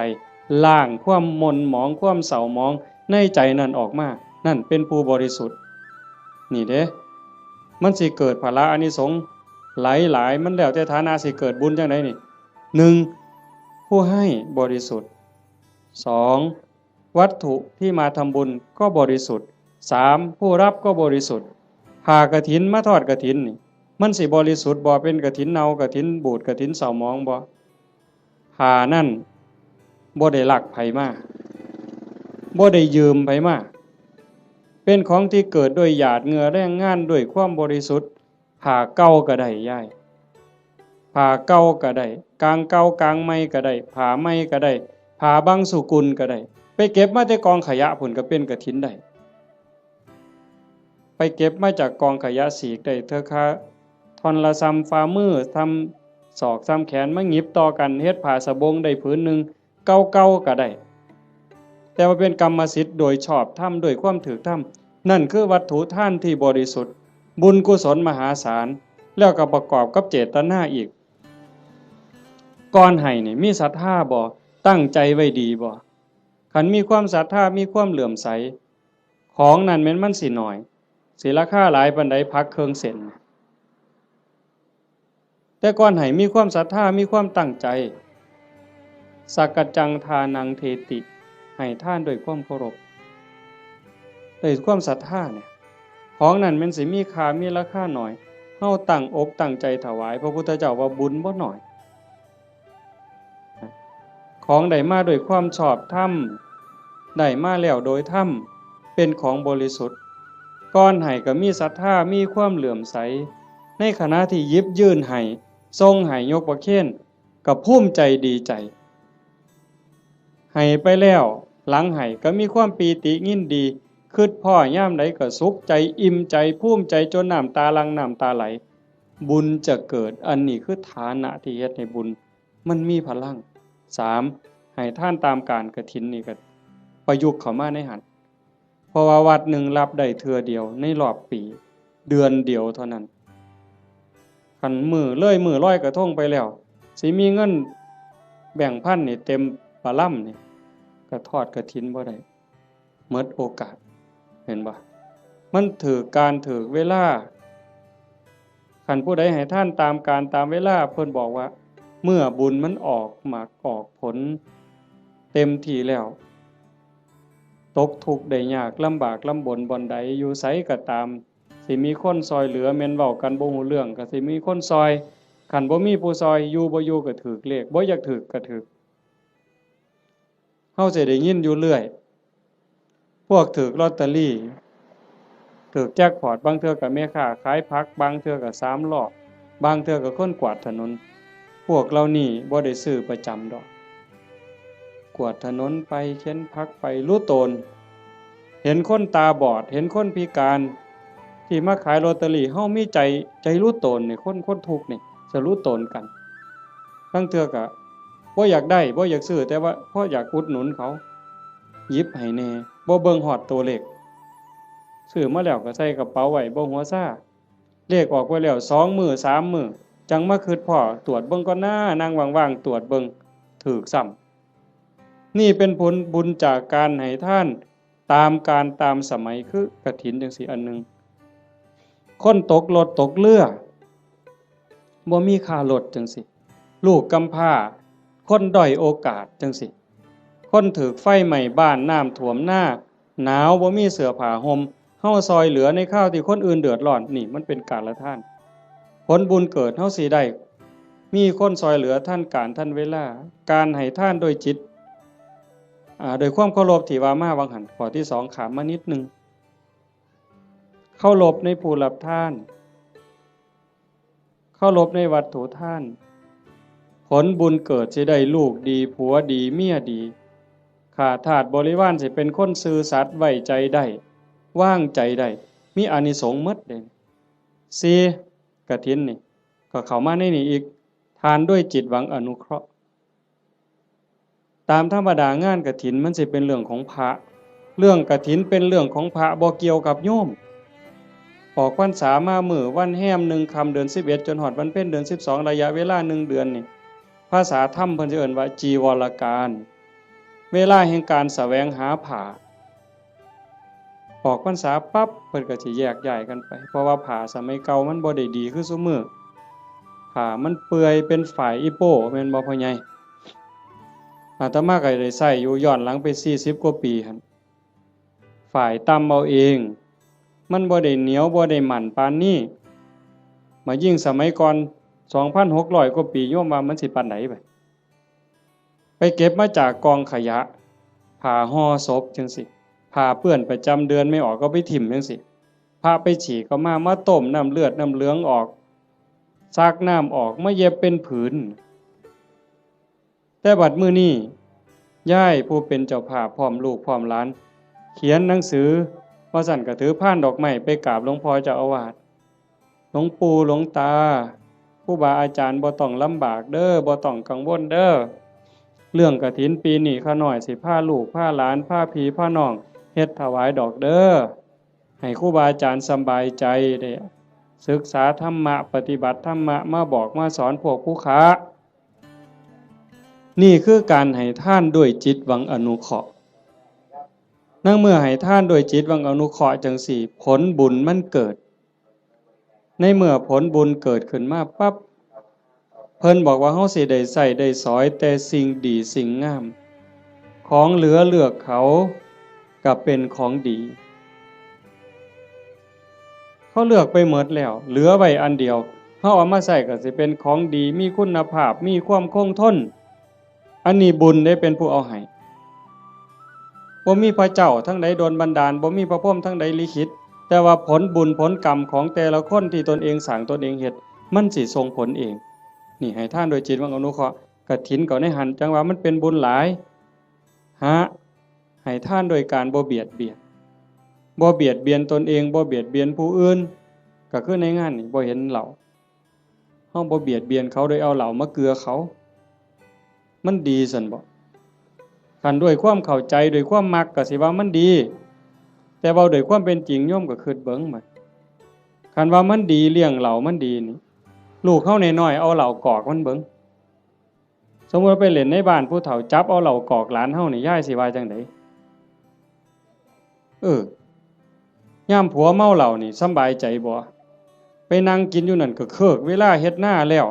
ล้างความหม่นหมองความเศร้าหมองในใจนั่นออกมา นั่นเป็นผู้บริสุทธิ์นี่เด้มันสิเกิดพละอานิสงส์หลายมันแล้วแต่ฐานะสิเกิดบุญจังไดนี่หนึ่งผู้ให้บริสุทธิ์สองวัตถุที่มาทำบุญก็บริสุทธิ์สามผู้รับก็บริสุทธิ์ผ่ากฐินมาทอดกฐินนี่มันสิบริสุทธิ์บ่เป็นกฐินเนากฐินบูดกฐินเศร้าหมองบ่ผ่านั่นบ่ได้ลักไผมาบ่ได้ยืมไผมาเป็นของที่เกิดด้วยหยาดเหงื่อแรงงานด้วยความบริสุทธิ์ผ่าเก่าก็ได้ย่ายผ่าเก่าก็ได้กลางเก่ากลางใหม่ก็ได้ผ่าใหม่ก็ได้ผ่าบางสุกุลก็ได้ไปเก็บมาจากกองขยะผุ่นก็เป็นกฐินได้ไปเก็บมาจากกองขยะสีกได้เธอค่ะท่อนละซ้ำฝ่ามือทำศอกซ้ำแขนมาหงิบต่อกันเฮ็ดผ้าสบงได้ผืนหนึ่งเก่าๆก็ได้แต่ว่าเป็นกรรมสิทธิ์โดยชอบธรรมโดยความถูกธรรมนั่นคือวัตถุทานที่บริสุทธิ์บุญกุศลมหาศาลแล้วก็ประกอบกับเจตนาอีกก่อนให้นี่มีศรัทธาบ่ตั้งใจไว้ดีบ่คันมีความศรัทธามีความเหลื่อมใสของนั้นแม้นมันสิน้อยสิราคาหลายปานใดพักเครื่องเส้นแต่ก่อนให้มีความศรัทธามีความตั้งใจสักกจังทานังเทติให้ท่านด้วยความเคารพด้วยความศรัทธาเนี่ยของนั้นมันสิมีค่ามีราคาหน่อยเฮาตั้งอกตั้งใจถวายพระพุทธเจ้าว่าบุญบ่น้อยของได้มาด้วยความชอบธรรมได้มาแล้วโดยธรรมเป็นของบริสุทธิ์ก่อนให้ก็มีศรัทธามีความเหลื่อมใสในขณะที่ยิบยื่นให้ทรงให้ยกประเคนก็ภูมิใจดีใจให้ไปแล้วหลังให้ก็มีความปีติยินดีคิดพ่อย่ามใดก็สุขใจอิ่มใจภูมิใจจนน้ำตาหลั่งน้ำตาไหลบุญจะเกิดอันนี้คือฐานะที่เฮ็ดให้บุญมันมีพลังสามให้ท่านตามการกฐินนี่ก็ประยุกต์เข้ามาในหันเพราะว่าวัดหนึ่งรับได้เทื่อเดียวในรอบปีเดือนเดียวเท่านั้นคันมือร้อยกระทงไปแล้วสิมีเงินแบ่งพันนี่เต็มปะล่ำนี่ก็ทอดกฐินบ่ได้หมดโอกาสเห็นบ่มันถือการถือเวลาคันผู้ใดให้ท่านตามการตามเวลาเพิ่นบอกว่าเมื่อบุญมันออกหมากออกผลเต็มที่แล้วตกทุกข์ได้ยากลำบากลำบนบ่อนใดอยู่ไสก็ตามสิมีคนซอยเหลือแม่นเว้ากันบ่ฮู้เรื่องก็สิมีคนซอยคันบ่มีผู้ซอยอยู่บ่อยู่ก็ถูกเลขบ่อยากถูกก็ถูกเฮาสิได้ยินอยู่เรื่อยพวกถูกลอตเตอรี่ถูกแจ็คพอตบางเทื่อก็แม่ค้าขายผักบางเทื่อก็3ล้อบางเทื่อก็คนกวาดถนนพวกเรานี่บ่ได้ซื้อประจำดอกกวาดถนนไปเข็นผักไปรู้ตนเห็นคนตาบอดเห็นคนพิการที่มาขายลอตเตอรี่เฮามีใจรู้ตนนี่คนทุกข์นี่จะรู้ตนกันบางเทื่อก็บ่อยากได้บ่อยากซื้อแต่ว่าเพราะอยากอุดหนุนเขาหยิบให้แน่บ่เบิ่งฮอดตัวเลขซื้อมาแล้วก็ใส่กระเป๋าไว้บ่หัวซ่าเลขออกไว้แล้ว2มื้อ3มื้อจังมาคิดพ้อตรวจเบิ่งก่อนนะนั่งว่างๆตรวจเบิ่งถูกซ้ำนี่เป็นผลบุญจากการให้ท่านตามการตามสมัยคือกฐินจังซี่อันนึงคนตกรถตกเรือบ่มีค่ารถจังซี่ลูกกำพร้าคนด้อยโอกาสจังซี่คนถูกไฟไหม้บ้านน้ำท่วมหน้าหนาวบ่มีเสื้อผ้าห่มเฮาซอยเหลือในข้าวที่คนอื่นเดือดร้อนนี่มันเป็นการละท่านผลบุญเกิดเฮาสิได้มีคนซอยเหลือท่านการท่านเวลาการให้ท่านโดยจิตโดยความเคารพที่ว่ามาวังหันข้อที่2ขามมานิดนึงเคารพในผู้รับทานเคารพในวัตถุทานผลบุญเกิดสิได้ลูกดีผัวดีเมียดีข้าทาสบริวารสิเป็นคนซื่อสัตย์ไว้ใจได้วางใจได้มีอานิสงส์หมดเด้4กฐินนี่ก็เข้ามาในนี้อีกทานด้วยจิตหวังอนุเคราะห์ตามธรรมดางานกฐินมันสิเป็นเรื่องของพระเรื่องกฐินเป็นเรื่องของพระบ่เกี่ยวกับโยมออกพรรษามามื้อวันแฮม1ค่ำเดือน11จนฮอดวันเพ็ญเดือน12ระยะเวลา1เดือนนี่ภาษาธรรมเพิ่นสิเอิ้นว่าจีวรการเวลาแห่งการแสวงหาผ้า ออกพรรษาปั๊บเพิ่นก็สิแยกย้ายกันไปเพราะว่าผ้าสมัยเก่ามันบ่ได้ดีคือซุมื้อผ้ามันเปื่อยเป็นฝ่ายอีโป้แม่นบ่พ่อใหญ่อาตมาก็ได้ใช้อยู่ย้อนหลังไป40กว่าปีหั่นฝ่ายตำเอาเองมันบ่ได้เหนียวบ่ได้หมั่นปานนี้มายิ่งสมัยก่อน 2,600 กว่าปีโยมว่ามันสิปานไหนไปเก็บมาจากกองขยะผ้าห่อศพจังสิผ้าเปื้อนประจำเดือนไม่ออกก็ไปถิ่มจังสิผ้าไปฉีกก็มาต้มน้ำเลือดน้ำเหลืองออกซักน้ำออกมาเย็บเป็นผืนแต่บัดมื้อนี้ย่ายผู้เป็นเจ้าภาพพร้อมลูกพร้อมหลานเขียนหนังสือว่าสั่นก็ถือพานดอกไม้ไปกราบหลวงพ่อเจ้าอาวาสหลวงปู่หลวงตาผู้บาอาจารย์บ่ต้องลำบากเด้อบ่ต้องกังวลเด้อเรื่องกฐินปีนี้ข้าน้อยสิพาลูกพาหลานพาพี่พาน้องเฮ็ดถวายดอกเด้อให้ครูบาอาจารย์สบายใจได้ศึกษาธรรมะปฏิบัติธรรมะมาบอกมาสอนพวกผู้ค้านี่คือการให้ทานด้วยจิตหวังอนุเคราะห์นั่งเมื่อให้ทานด้วยจิตหวังอนุเคราะห์จังสี่ผลบุญมันเกิดในเมื่อผลบุญเกิดขึ้นมาปั๊บเพิ่นบอกว่าเฮาสิได้ใช้ได้สอยแต่สิ่งดีสิ่งงามของเหลือเลือกเขาก็เป็นของดีเขาเลือกไปหมดแล้วเหลือไว้อันเดียวเฮาเอามาใช้ก็สิเป็นของดีมีคุณภาพมีความคงทนอันนี้บุญได้เป็นผู้เอาให้บ่มีพระเจ้าทั้งใดโดนบันดาลบ่มีพระพรหมทั้งใดลิขิตแต่ว่าผลบุญผลกรรมของแต่ละคนที่ตนเองสร้างตนเองเฮ็ดมันสิส่งผลเองนี่ให้ทานโดยจิตหวังอนุเคราะห์กฐินก็ในหันจังว่ามันเป็นบุญหลายให้ทานโดยการบ่เบียดเบียนบ่เบียดเบียนตนเองบ่เบียดเบียนผู้อื่นก็คือในงานนี่บ่เห็นเหล่าเฮาบ่เบียดเบียนเขาโดยเอาเหล่ามาเกลือเขามันดีซั่นบ่คันด้วยความเข้าใจด้วยความมักก็สิว่ามันดีแต่เว้าด้วยความเป็นจริงโยมก็คิดเบิ่งบัดคันว่ามันดีเลี้ยงเหล่ามันดีนี่ลูกเฮาน้อยๆเอาเหล่ากอกมันเบิ่งสมมุติไปเล่นในบ้านผู้เฒ่าจับเอาเหล่ากอกหลานเฮานี่ยายสิว่าจังได๋ยามผัวเมาเหล้านี่สำบายใจบ่ไปนั่งกินอยู่นั่นก็เคิกเวลาเฮ็ดหน้าแล้ว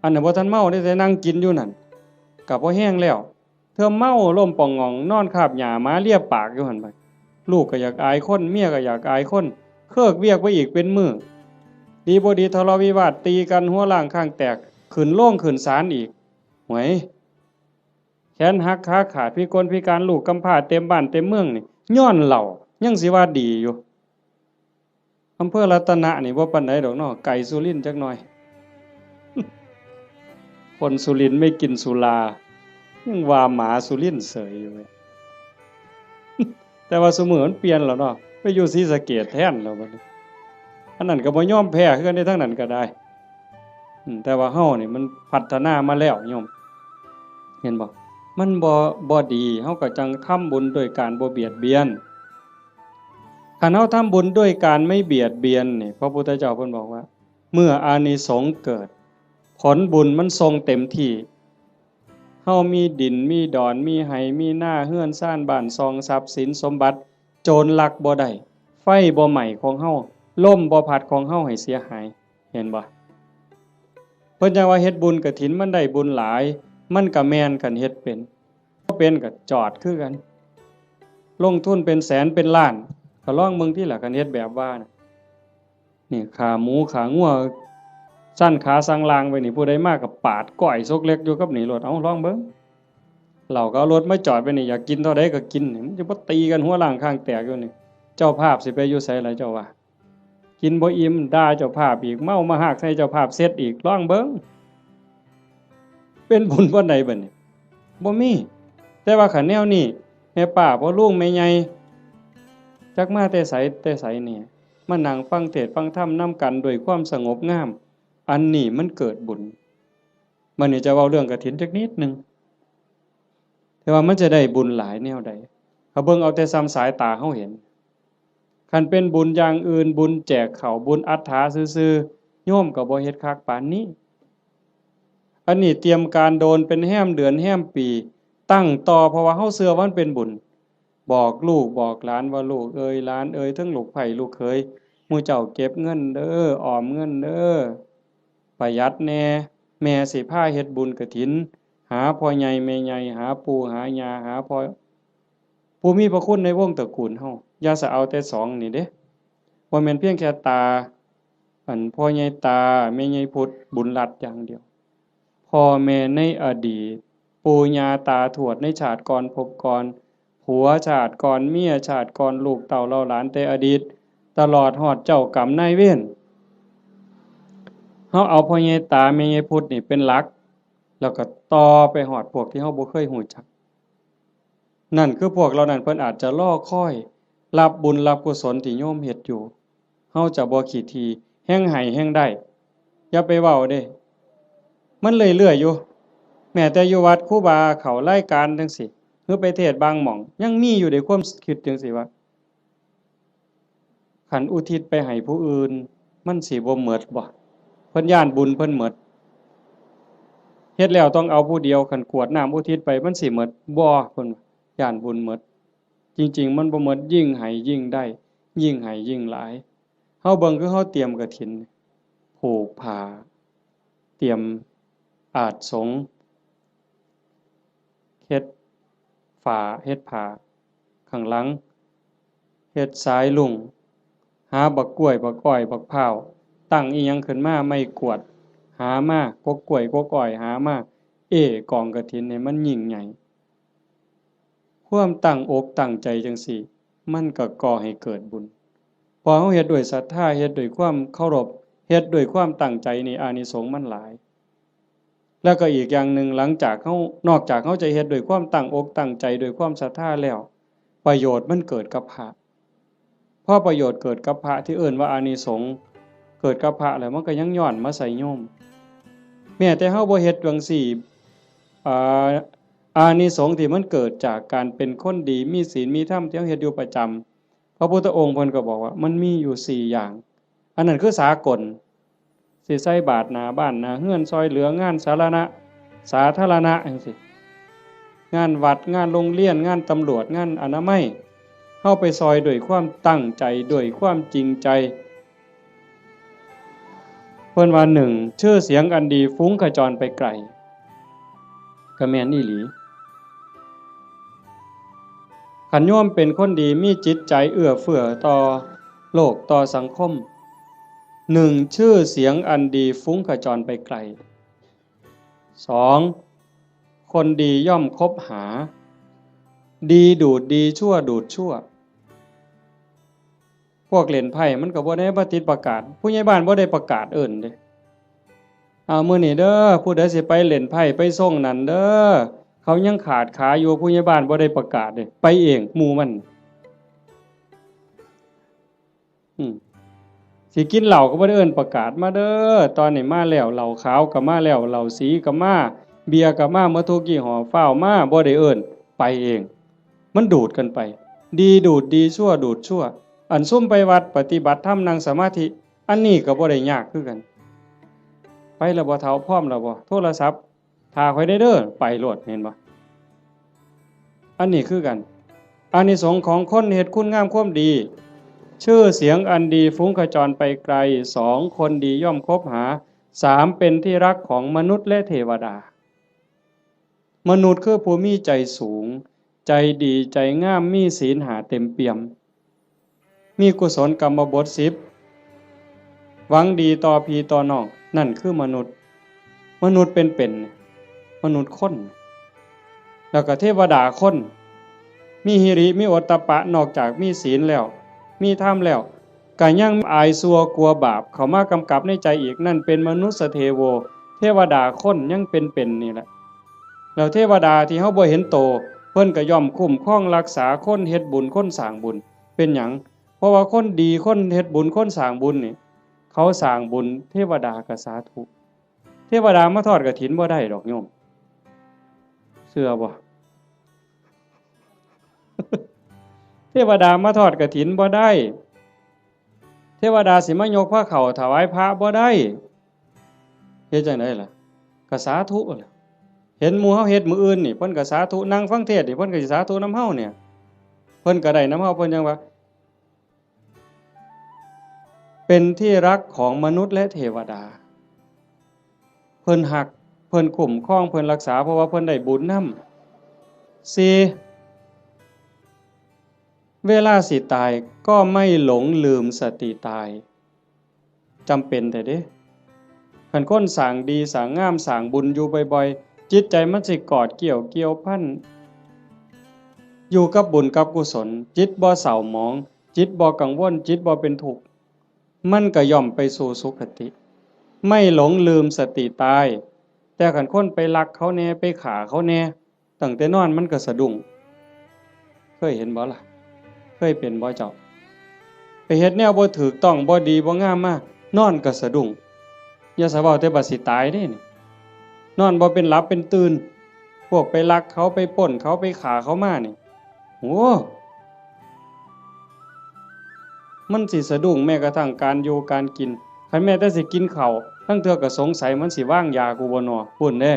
อันนั้นบ่ทันเมาได้แต่นั่งกินอยู่นั่นก็บ่แห้งแล้วเธอเมาล้มป่องงองนอนคาบหญ้าหมาเลียปากอยู่หั่นบัดลูกก็อยากอายคนเมียก็อยากอายคนเคิกเวียกไปอีกเป็นมื้อดีบ่ดีทะเลาะวิวาทตีกันหัวล้างข้างแตกขึ้นโรงขึ้นศาลอีกหวยแขนหักขาขาดพิกลพิการลูกกำพร้าเต็มบ้านเต็มเมืองนี่ย้อนเหล้ายังสิว่าดีอยู่อำเภอรัตนะนี่บ่ปานใดดอกเนาะไก่สุรินทร์จักหน่อยคนสุรินทร์ไม่กินสุรายังว่าหมาสุรินทร์เสยอยู่เว้ยแต่ว่าสมัยมันเปลี่ยนแล้วเนาะไปอยู่ศรีสะเกษแทนแล้วบัดนี้อันนั้นก็บ่ยอมแพ้คือกันในทางนั้นก็ได้แต่ว่าเฮานี่มันพัฒนามาแล้วโยมเห็นบ่มันบ่ดีเฮาก็จังทำบุญโดยการบ่เบียดเบียนคันเฮาทำบุญด้วยการไม่เบียดเบียนนี่พระพุทธเจ้าเพิ่นบอกว่าเมื่ออานิสงส์เกิดผลบุญมันทรงเต็มที่เฮามีดินมีดอนมีไหมีหน้าเฮือนซ่านบ้านซองทรัพย์สินสมบัติโจรลักบ่ได้ไฟบ่ไหม้ของเฮาลมบ่พัดของเฮาให้เสียหายเห็นบ่เพิ่นจังว่าเฮ็ดบุญกฐินมันได้บุญหลายมันก็แม่นกันเฮ็ดเป็นบ่เป็นก็จอดคือกันลงทุนเป็นแสนเป็นล้านก็ลองเบิ่งที่ล่ะกันเฮ็ดแบบว่านี่ขาหมูขางัวสั้นขาสังลางไปนี่ผู้ใดมาก็ปาดก้อยซกเล็กอยู่กับนี่รถเอาลองเบิ่งเราก็เอารถมาจอดไปนี่อยากกินเท่าใดก็กินนี่มันจะบ่ตีกันหัวล้างข้างแตกอยู่นี่เจ้าภาพสิไปอยู่ไสล่ะเจ้าว่ากินบ่อิ่มด่าเจ้าภาพอีกเมามาหากใส่เจ้าภาพเสร็จอีกลองเบิ่งเป็นบุญบ่ใดบัดนี้บ่มีแต่ว่าคันแนวนี้แม่ป้าพ่อลุงแม่ใหญ่จักมาแต่ไสนี่มานั่งฟังเทศน์ฟังธรรมนํกันด้วยความสงบงามอันนี้มันเกิดบุญมันนี่จะเว้าเรื่องกฐินจักนิดนึงแต่ว่ามันจะได้บุญหลายแนวใดเขาเบิ่งเอาแต่ซ้ำสายตาเฮาเห็นคันเป็นบุญอย่างอื่นบุญแจกข้าวบุญอัฏฐาซื่อๆโยมก็บ่เฮ็ดคักปานนี้อันนี้เตรียมการโดนเป็นแห้มเดือนแห้มปีตั้งต่อเพราะว่าเฮาเชื่อว่ามันเป็นบุญ บอกลูกบอกหลานว่าลูกเอ้ยหลานเอ้ยทั้งลูกไผ่ลูกเขยหมู่เจ้าเก็บเงินเด้อออมเงินเด้อประหยัดแน่แม่สิพาเฮ็ดบุญกฐินหาพ่อใหญ่แม่ใหญ่หาปู่หาย่าหาพ่อผู้มีพระคุณในวงตระกูลเฮาอย่าสะเอาแต่สองนี่เด้บ่แม่นเพียงแค่ตาพ่อใหญ่ตาแม่ใหญ่พุทธบุญรัตน์อย่างเดียวพ่อแม่ในอดีตปู่ย่าตาทวดในชาติก่อนภพก่อนผัวชาติก่อนเมียชาติก่อนลูกเต้าเหล่าหลานแต่อดีตตลอดฮอดเจ้ากรรมนายเวรเฮาเอาพ่อใหญ่ตาแม่ใหญ่พุทธนี่เป็นหลักแล้วก็ต่อไปฮอดพวกที่เฮาบ่เคยฮู้จักนั่นคือพวกเหล่านั้นเพิ่นอาจจะรอคอยรับบุญรับกุศลที่โยมเฮ็ดอยู่เฮาจะบ่ขี้ทีแฮ่งให้แฮ่งได้อย่าไปเว้าเด้มันเรื่อยๆอยู่แม้แต่อยู่วัดครูบาเขารายการจังซี่หรือไปเทศน์บางหม่องยังมีอยู่ในความคิดจังซี่ว่าคันอุทิศไปให้ผู้อื่นมันสิบ่หมดบ่เพิ่นย้านบุญเพิ่นหมดเฮ็ดแล้วต้องเอาผู้เดียวคันกรวดน้ำอุทิศไปมันสิหมดบ่เพิ่นย้านบุญหมดจริงๆมันบ่หมดยิ่งให้ยิ่งได้ยิ่งให้ยิ่งหลายเฮาเบิ่งคือเฮาเตรียมกฐินผูกผ้าเตรียมอาสงฆ์เฮ็ดฝาเฮ็ดผ้าข้างหลังเฮ็ดสายลุงหาบักกล้วยบักอ้อยบักพร้าวตั้งอีหยังขึ้นมาไม่กวดหามากกกล้วยกกอ้อยหามากองกฐินนี่มันยิ่งใหญ่ความตั้งอกตั้งใจจังซี่มันก็ก่อให้เกิดบุญพอเฮาเฮ็ดด้วยศรัทธาเฮ็ดด้วยความเคารพเฮ็ดด้วยความตั้งใจนี่อานิสงส์มันหลายแล้วก็อีกอย่างหนึ่งหลังจากเฮานอกจากเฮาจะเฮ็ดด้วยความตั้งอกตั้งใจด้วยความศรัทธาแล้วประโยชน์มันเกิดกับพระพอประโยชน์เกิดกับพระที่เอิ้นว่าอานิสงส์เกิดกับพระแล้วมันก็ยังย้อนมาใส่โยมแม้แต่เฮาบ่เฮ็ดจังซี่อ่าอานิสงส์ที่มันเกิดจากการเป็นคนดีมีศีลมีธรรมที่เฮาเฮ็ดอยู่ประจำพระพุทธองค์เพิ่นก็บอกว่ามันมีอยู่4อย่างอันนั้นคือสากลสิใส่บาตรหน้าบ้านหน้าเรือนซอยเหลืองานสาธารณะจังซี่งานวัดงานโรงเรียนงานตำรวจงานอนามัยเฮาไปซอยด้วยความตั้งใจด้วยความจริงใจเพิ่นว่า1ชื่อเสียงอันดีฟุ้งกระจรไปไกลก็แม่นอีหลีคันโยมเป็นคนดีมีจิตใจเอื้อเฟื้อต่อโลกต่อสังคม1ชื่อเสียงอันดีฟุ้งกระจรไปไกล2คนดีย่อมคบหาดีดูดดีชั่วดูดชั่วพวกเล่นไพ่มันก็บ่ได้มาติดประกาศผู้ใหญ่บ้านบ่ได้ประกาศเอิ้นเด้มื้อนี้เด้อผู้ใดสิไปเล่นไพ่ไปส่งนั่นเด้อเขายังขาดขาอยู่ผู้ใหญ่บ้านบ่ได้ประกาศเด้ไปเองหมู่มันสิกินเหล้าก็บ่ได้เอิ้นประกาศมาเด้อตอนนี้มาแล้วเหล้าขาวก็มาแล้วเหล้าสีก็มาเบียร์ก็มาหมดทุกยี่ห้อฟ้าวมาบ่ได้เอิ้นไปเองมันดูดกันไปดีดูดดีชั่วดูดชั่วอันซุ่มไปวัดปฏิบัติธรรมนั่งสมาธิอันนี้ก็บ่ได้ยากคือกันไปแล้วบ่เฒ่าพร้อมแล้วบ่โทรศัพท์ถ้าค่อยได้เด้อไปโลดเห็นบ่อันนี้คือกันอานิสงส์ของคนเฮ็ดคุณงามความดีชื่อเสียงอันดีฟุ้งกระจรไปไกล2คนดีย่อมคบหา3เป็นที่รักของมนุษย์และเทวดามนุษย์คือผู้มีใจสูงใจดีใจงามมีศีล5เต็มเปี่ยมมีกุศลกรรมบท10หวังดีต่อพี่ต่อน้องนั่นคือมนุษย์เป็นมนุษย์คนแล้วก็เทวดาคนมีหิริมีโอตตัปปะนอกจากมีศีลแล้วมีธรรมแล้วก็ยังอายซัวกลัวบาปเข้ามากำกับในใจอีกนั่นเป็นมนุษย์เทโวเทวดาคนยังเป็นนี่แหละแล้วเทวดาที่เฮาบ่เห็นโตเพิ่นก็ย่อมคุ้มครองรักษาคนเฮ็ดบุญคนสร้างบุญเป็นหยังเพราะว่าคนดีคนเฮ็ดบุญคนสร้างบุญนี่เขาสร้างบุญเทวดาก็สาธุเทวดามาทอดกฐินบ่ได้ดอกโยมเชื่อบ่ เทวดามาทอดกฐินบ่ได้เทวดาสิมายกผ้าเข่าถวายพระบ่ได้เฮ็ดจังได๋ล่ะก็สาธุล่ะเห็นหมู่เฮาเฮ็ดมื้ออื่นนี่เพิ่นก็สาธุนั่งฟังเทศน์นี่เพิ่นก็สิสาธุนำเฮาเนี่ย เพิ่นก็ได้นำเฮาเพิ่นยังว่าเป็นที่รักของมนุษย์และเทวดาเพิ่นฮักเพิ่นคุ้มครองเพิ่นรักษาเพราะว่าเพิ่นได้บุญนำ4เวลาสิตายก็ไม่หลงลืมสติตายจำเป็นแต่เด้คันคนสร้างดีสร้างงามสร้างบุญอยู่บ่อยๆจิตใจมันสิกอดเกี่ยวพันอยู่กับบุญกับกุศลจิตบ่เศร้าหมองจิตบ่กังวลจิตบ่เป็นทุกข์มันก็ย่อมไปสู่สุคติไม่หลงลืมสติตายแต่คันคนไปลักเขาแน่ไปฆ่าเขาแน่ตั้งแต่นอนมันก็สะดุ้งเคยเห็นบ่ล่ะเคยเป็นบ่เจ้าไปเฮ็ดแนวบ่ถูกต้องบ่ดีบ่งามมานอนก็สะดุ้งอย่าสะเว้าแต่บัดสิตายเด้นี่นอนบ่เป็นหลับเป็นตื่นพวกไปลักเขาไปปล้นเขาไปฆ่าเขามานี่โอ้มันสิสะดุ้งแม้กระทั่งการอยู่การกินคันแม้แต่สิกินข้าวทั้งเทื่อก็สงสัยมันสิวางยากูบ่น้อปุ่นเด้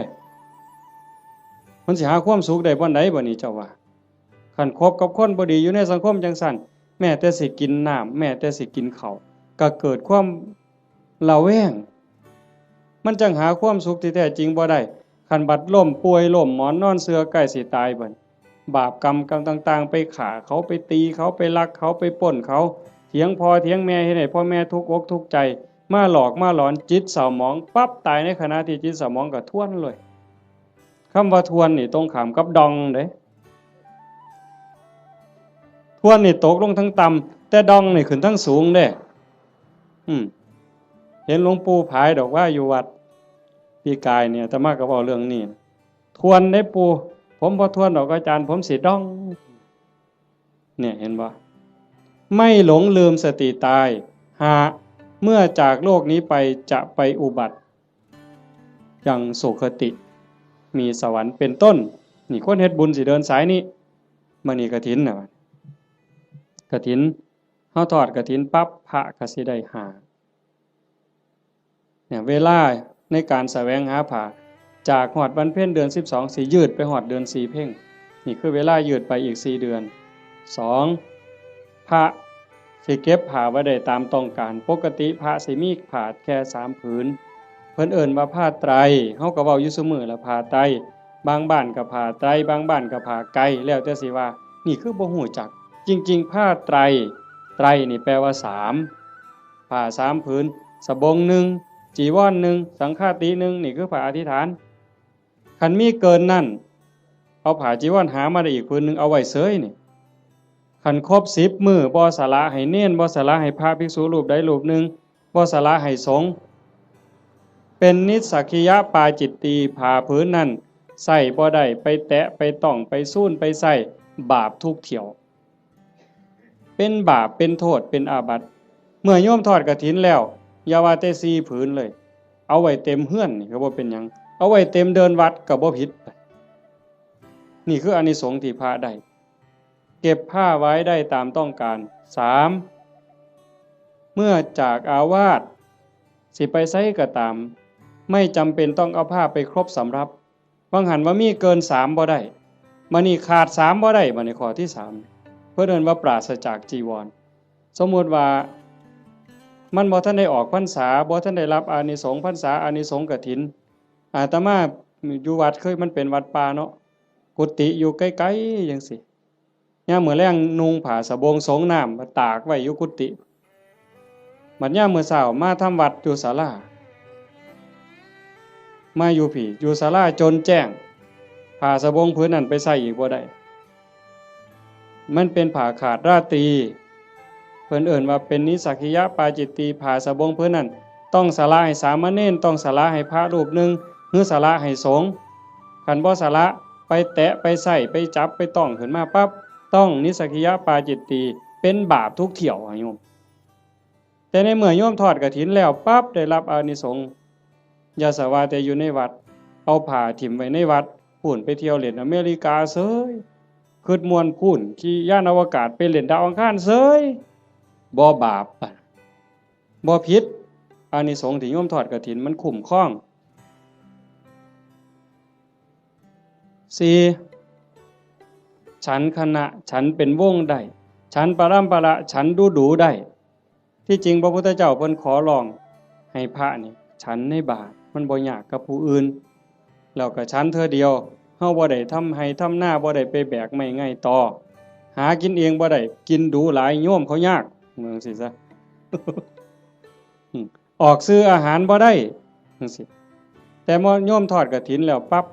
มันสิหาความสุขได้บ่ใดบ่นี่เจ้าว่าคันคบกับคนบ่ดีอยู่ในสังคมจังซั่นแม้แต่สิกินน้ำแม้แต่สิกินข้าวก็เกิดความระแวงมันจังหาความสุขที่แท้จริงบ่ได้คันบัดล้มป่วยล้มหมอนนอนเสือใกล้สิตายเบิ่นบาปกรรมต่างๆไปฆ่าเขาไปตีเขาไปลักเขาไปปล้นเขาเถียงพ่อเถียงแม่เฮ็ดให้พ่อแม่ทุกข์อกทุกข์ใจมาหลอกมาหลอนจิตเศร้าหมองปั๊บตายในขณะที่จิตเศร้าหมองก็ทวนเลยคำว่าทวนนี่ตรงข้ามกับดองเด้ทวนนี่ตกลงทั้งต่ำแต่ดองนี่ขึ้นทั้งสูงเด้เห็นหลวงปู่ผายดอกว่าอยู่วัดปีกายเนี่ยอาตมาก็เว้าเรื่องนี้ทวนได้ปู่ผมบ่ทวนดอกอาจารย์ผมสิดองเนี่ยเห็นบ่ไม่หลงลืมสติตายหาเมื่อจากโลกนี้ไปจะไปอุบัติยังสุคติมีสวรรค์เป็นต้นนี่คนเฮ็ดบุญสิเดินสายนี้มื้อนี้กฐินน่ะกฐินเฮาทอดกฐินปั๊บพระก็สิได้หาเนี่ยเวลาในการแสวงหาผ้าจากฮอดวันเพ็ญเดือน12สิยืดไปฮอดเดือน4เพ็งนี่คือเวลายืดไปอีก4เดือน2พระสิเก็บผ้าไว้ได้ตามต้องการปกติพระสิมีผ้าแค่3ผืนเพิ่นเอิ้นว่าผ้าไตรเฮาก็เว้าอยู่ซุมื้อละผ้าไตรบางบ้านก็ผ้าไตรบางบ้านก็ผ้าไกแล้วแต่สิว่านี่คือบ่ฮู้จักจริงๆผ้าไตรไตรนี่แปลว่า3ผ้า3ผืนสบง1จีวร1สังฆาติ1นี่คือผ้าอธิษฐานคันมีเกินนั่นเอาผ้าจีวรหามาได้อีกผืนนึงเอาไว้เสยนี่คันครบ10มื้อบ่สละให้เณรบ่สละให้พระภิกษุรูปใดรูปหนึ่งบ่สละให้สงฆ์เป็นนิสสักขิยปาจิตตีผ้าผืนนั้นใส่บ่ได้ไปแตะไปต้องไปสู้นไปใส่บาปทุกเที่ยวเป็นบาปเป็นโทษเป็นอาบัติเมื่อโยมทอดกฐินแล้วอย่าว่าแต่4ผืนเลยเอาไว้เต็มเฮือนนี่ก็บ่เป็นหยังเอาไว้เต็มเดินวัดก็บ่ผิดนี่คืออานิสงส์ที่พระได้เก็บผ้าไว้ได้ตามต้องการ3เมื่อจากอาวาสสิไปไสก็ตามไม่จำเป็นต้องเอาผ้าไปครบสำรับบางหันว่ามีเกิน3บ่ได้มื้อนี้ขาด3บ่ได้บัดนี้ข้อที่3เพิ่นเอิ้นว่าปราศจากจีวรสมมุติว่ามันบ่ทันได้ออกพรรษาบ่ทันได้รับอานิสงส์พรรษาอานิสงส์กฐินอาตมาอยู่วัดเคยมันเป็นวัดป่าเนาะกุฏิอยู่ไกลๆจังซี่ยามมื้อแลงนุ่งผ้าสบงสงน้ำมาตากไว้อยู่กุฏิบัดยามมื้อเช้ามาทำวัดอยู่ศาลามาอยู่พี่อยู่ศาลาจนแจ้งผ้าสบงผืนนั้นไปใส่อีกบ่ได้มันเป็นผ้าขาดราตรีเพิ่นเอิ้นว่าเป็นนิสสักขิยปาจิตตีผ้าสบงผืนนั้นต้องสละให้สามเณรต้องสละให้พระรูปหนึ่งหรือสละให้สงฆ์คันบ่สละไปแตะไปใส่ไปจับไปต้องขึ้นมาปั๊บต้องนิสสักขิยปาจิตตีเป็นบาปทุกเที่ยวโยมแต่ในเมื่อโยมทอดกฐินแล้วปั๊บได้รับอานิสงส์อย่าสว่าแต่อยู่ในวัดเอาผ้าถิ่มไว้ในวัดพูนไปเที่ยวเล่นอเมริกาเสยคิดม่วนพูนขี่ยานอวกาศไปเล่นดาวอังคารเสยบ่บาปบ่ผิดอานิสงส์ที่โยมทอดกฐินมันคุ้มครอง4 ฉันคณะฉันเป็นวงได้ฉันปรัมประฉันดูได้ที่จริงพระพุทธเจ้าเพิ่นขอร้องให้พระนี่ฉันในบาตรมันบ่ยากกับผู้อื่นแล้วก็ฉันเธอเดียวเฮาบ่ได้ทำให้ทำหน้าบ่ได้ไปแบกไม้ไงต่อหากินเองบ่ได้กินดูหลายโยมเขายากเมืองสิซะ ออกซื้ออาหารบ่ได้จังซี่แต่มอโยมทอดกฐินแล้วปั๊บ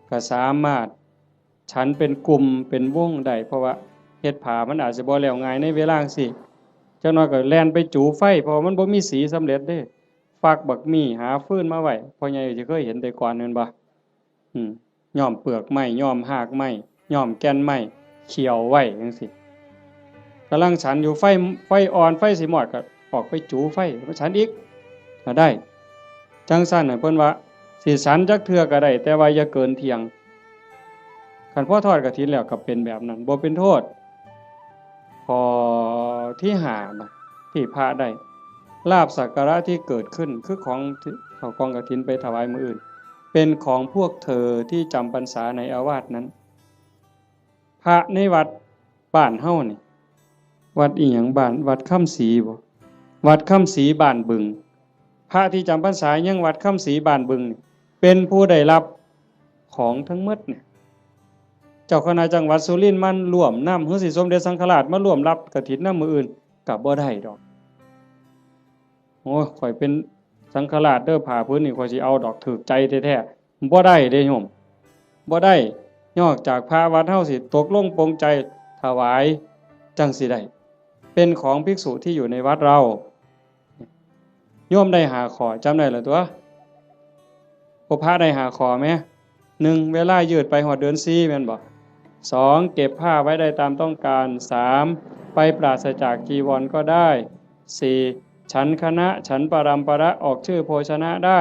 ก็สามารถฉันเป็นกลุ่มเป็นวงได้เพราะว่าเฮ็ดผ้ามันอาจจะบ่แล้วง่ายในเวลาจังซี่จักหน่อยก็แล่นไปจูไฟเพราะมันบ่มีสีสำเร็จเด้ฟักบักมี่หาฟืนมาไว้พ่อใหญ่สิเคยเห็นแต่ก่อนแม่นบ่ย้อมเปลือกไม้ย้อมหากไม้ย้อมแก่นไม้เขี่ยวไว้จังซี่กำลังฉันอยู่ไฟอ่อนไฟสิมอดก็ออกไปจูไฟมาฉันอีกก็ได้จังซั่นน่ะเพิ่นว่าสิฉันจักเทื่อก็ได้แต่ว่าอย่าเกินเที่ยงคันพอทอดกฐินแล้วก็เป็นแบบนั้นบ่เป็นโทษพอที่หานะที่พระได้ลาภสักการะที่เกิดขึ้นคือของเอากองกฐินไปถวายมื้ออื่นเป็นของพวกเธอที่จำพรรษาในอาวาสนั้นพระในวัดบ้านเฮานี่วัดอีหยังบ้านวัดค่ำศรีบ่วัดค่ำศรีบ้านบึงพระที่จำพรรษายังวัดค่ำศรีบ้านบึงเป็นผู้ได้รับของทั้งหมดเนี่ยเจ้าคณะจังหวัดสุรินทร์มันร่วมนำคือสิสมเด็จสังฆราชมาร่วมรับกฐินนำมื้ออื่นก็บ่ได้ดอกโอ้ยข่อยเป็นสังฆราชเด้อผ้าพื้นนี่ข่อยสิเอาดอกถูกใจแท้ๆบ่ได้เด้โยมบ่ได้นอกจากพระวัดเฮาสิตกลงปรงใจถวายจังสิได้เป็นของภิกษุที่อยู่ในวัดเราโยมได้หาขอจำได้เหรอตัวพระได้หาขอไหม1เวลายืดไปหอดเดือน4แม่นบ่2เก็บผ้าไว้ได้ตามต้องการ3ไปปราศจากจีวรก็ได้4ฉันคณะฉันปรัมประออกชื่อโภชนะได้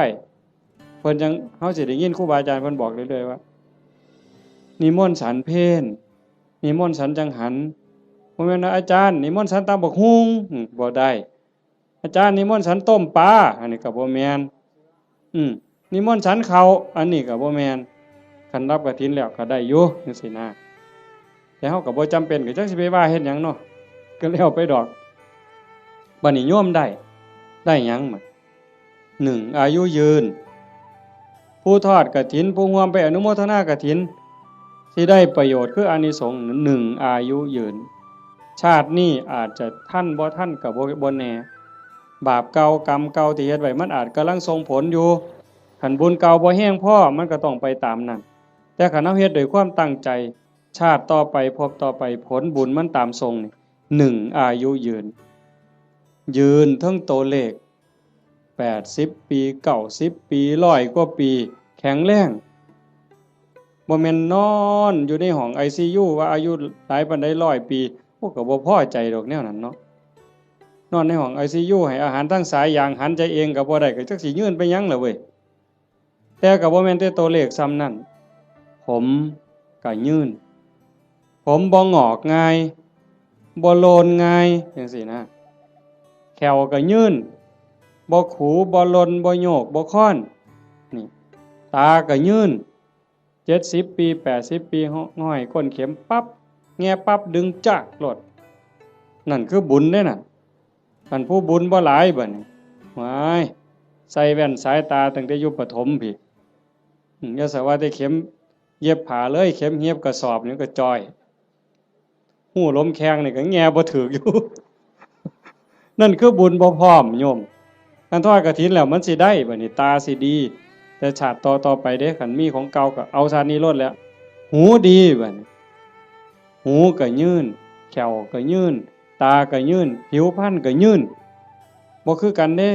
เพิ่นจังเฮาสิได้ยินครูบาอาจารย์เพิ่นบอกเรื่อยๆว่านิมนต์ฉันเพลนิมนต์ฉันจังหันบ่แม่นอาจารย์นิมนต์ฉันตำบักหุ่งบ่ได้อาจารย์นิมนต์ฉันต้มปลาอันนี้ก็บ่แม่นนิมนต์ฉันข้าวอันนี้ก็บ่แม่นคันรับกฐินแล้วก็ได้อยู่จังซี่นะแต่เฮาก็บ่จำเป็นก็จักสิไปว่าเฮ็ดหยังเนาะก็แล้วไปดอกบัดนี้โยมได้หยังหมด1อายุยืนผู้ทอดกฐินผู้ร่วมไปอนุโมทนากฐินสิได้ประโยชน์คืออานิสงส์1อายุยืนชาตินี้อาจจะท่านบ่ท่านก็บ่แน่บาปเก่ากรรมเก่าที่เฮ็ดไว้มันอาจกำลังส่งผลอยู่คันบุญเก่าบ่แห้งพอมันก็ต้องไปตามนั้นแต่คันเฮาเฮ็ดด้วยความตั้งใจชาติต่อไปพบต่อไปผลบุญมันตามทรงนี่1อายุยืนทั้งตัวเลข80ปี90ปี100กว่าปีแข็งแรงบ่แม่นนอนอยู่ในห้อง ICU ว่าอายุหลายปานใด100ปีพวกก็บ่พอใจดอกแนวนั้นเนาะนอนในห้อง ICU ให้อาหารทั้งสายอย่างหันใจเองก็บ่ได้ก็จักสิยืนไปหยังล่ะเว้ยแต่ก็บ่แม่นแต่ตัวเลขซ้ำนั่นผมก็ยืนผมบ่งอกง่ายบ่โลนง่ายจังซี่นะแขวก็ยืนบ่ขูบ่ลนบ่โยกบ่ค้อนนี่ตาก็ยืน70ปี80ปีห้อยก้นเข็มปั๊บแง่ปั๊บดึงจักโลดนั่นคือบุญเด้น่ะท่านผู้บุญบ่หลายบัดนี้ว้ายใส่แว่นสายตาตั้งแต่อยู่ประถมพี่อย่าสว่าแต่เข็มเย็บผ้าเลยเข็มเย็บกระสอบนี่ก็จ้อยหูล้มแข้งนี่ก็แง่บ่ถึกอยู่ นั่นคือบุญบ่พร้อมโยมคันทอดกฐินแล้วมันสิได้บัดนี้ตาสิดีแต่ชาติต่อไปเด้คันมีของเก่าก็เอาชาตินี้ลดแล้วหูดีบัดนี้หูก็ยืนแขวก็ยืนตาก็ยืนผิวพรรณก็ยืนบ่คือกันเด้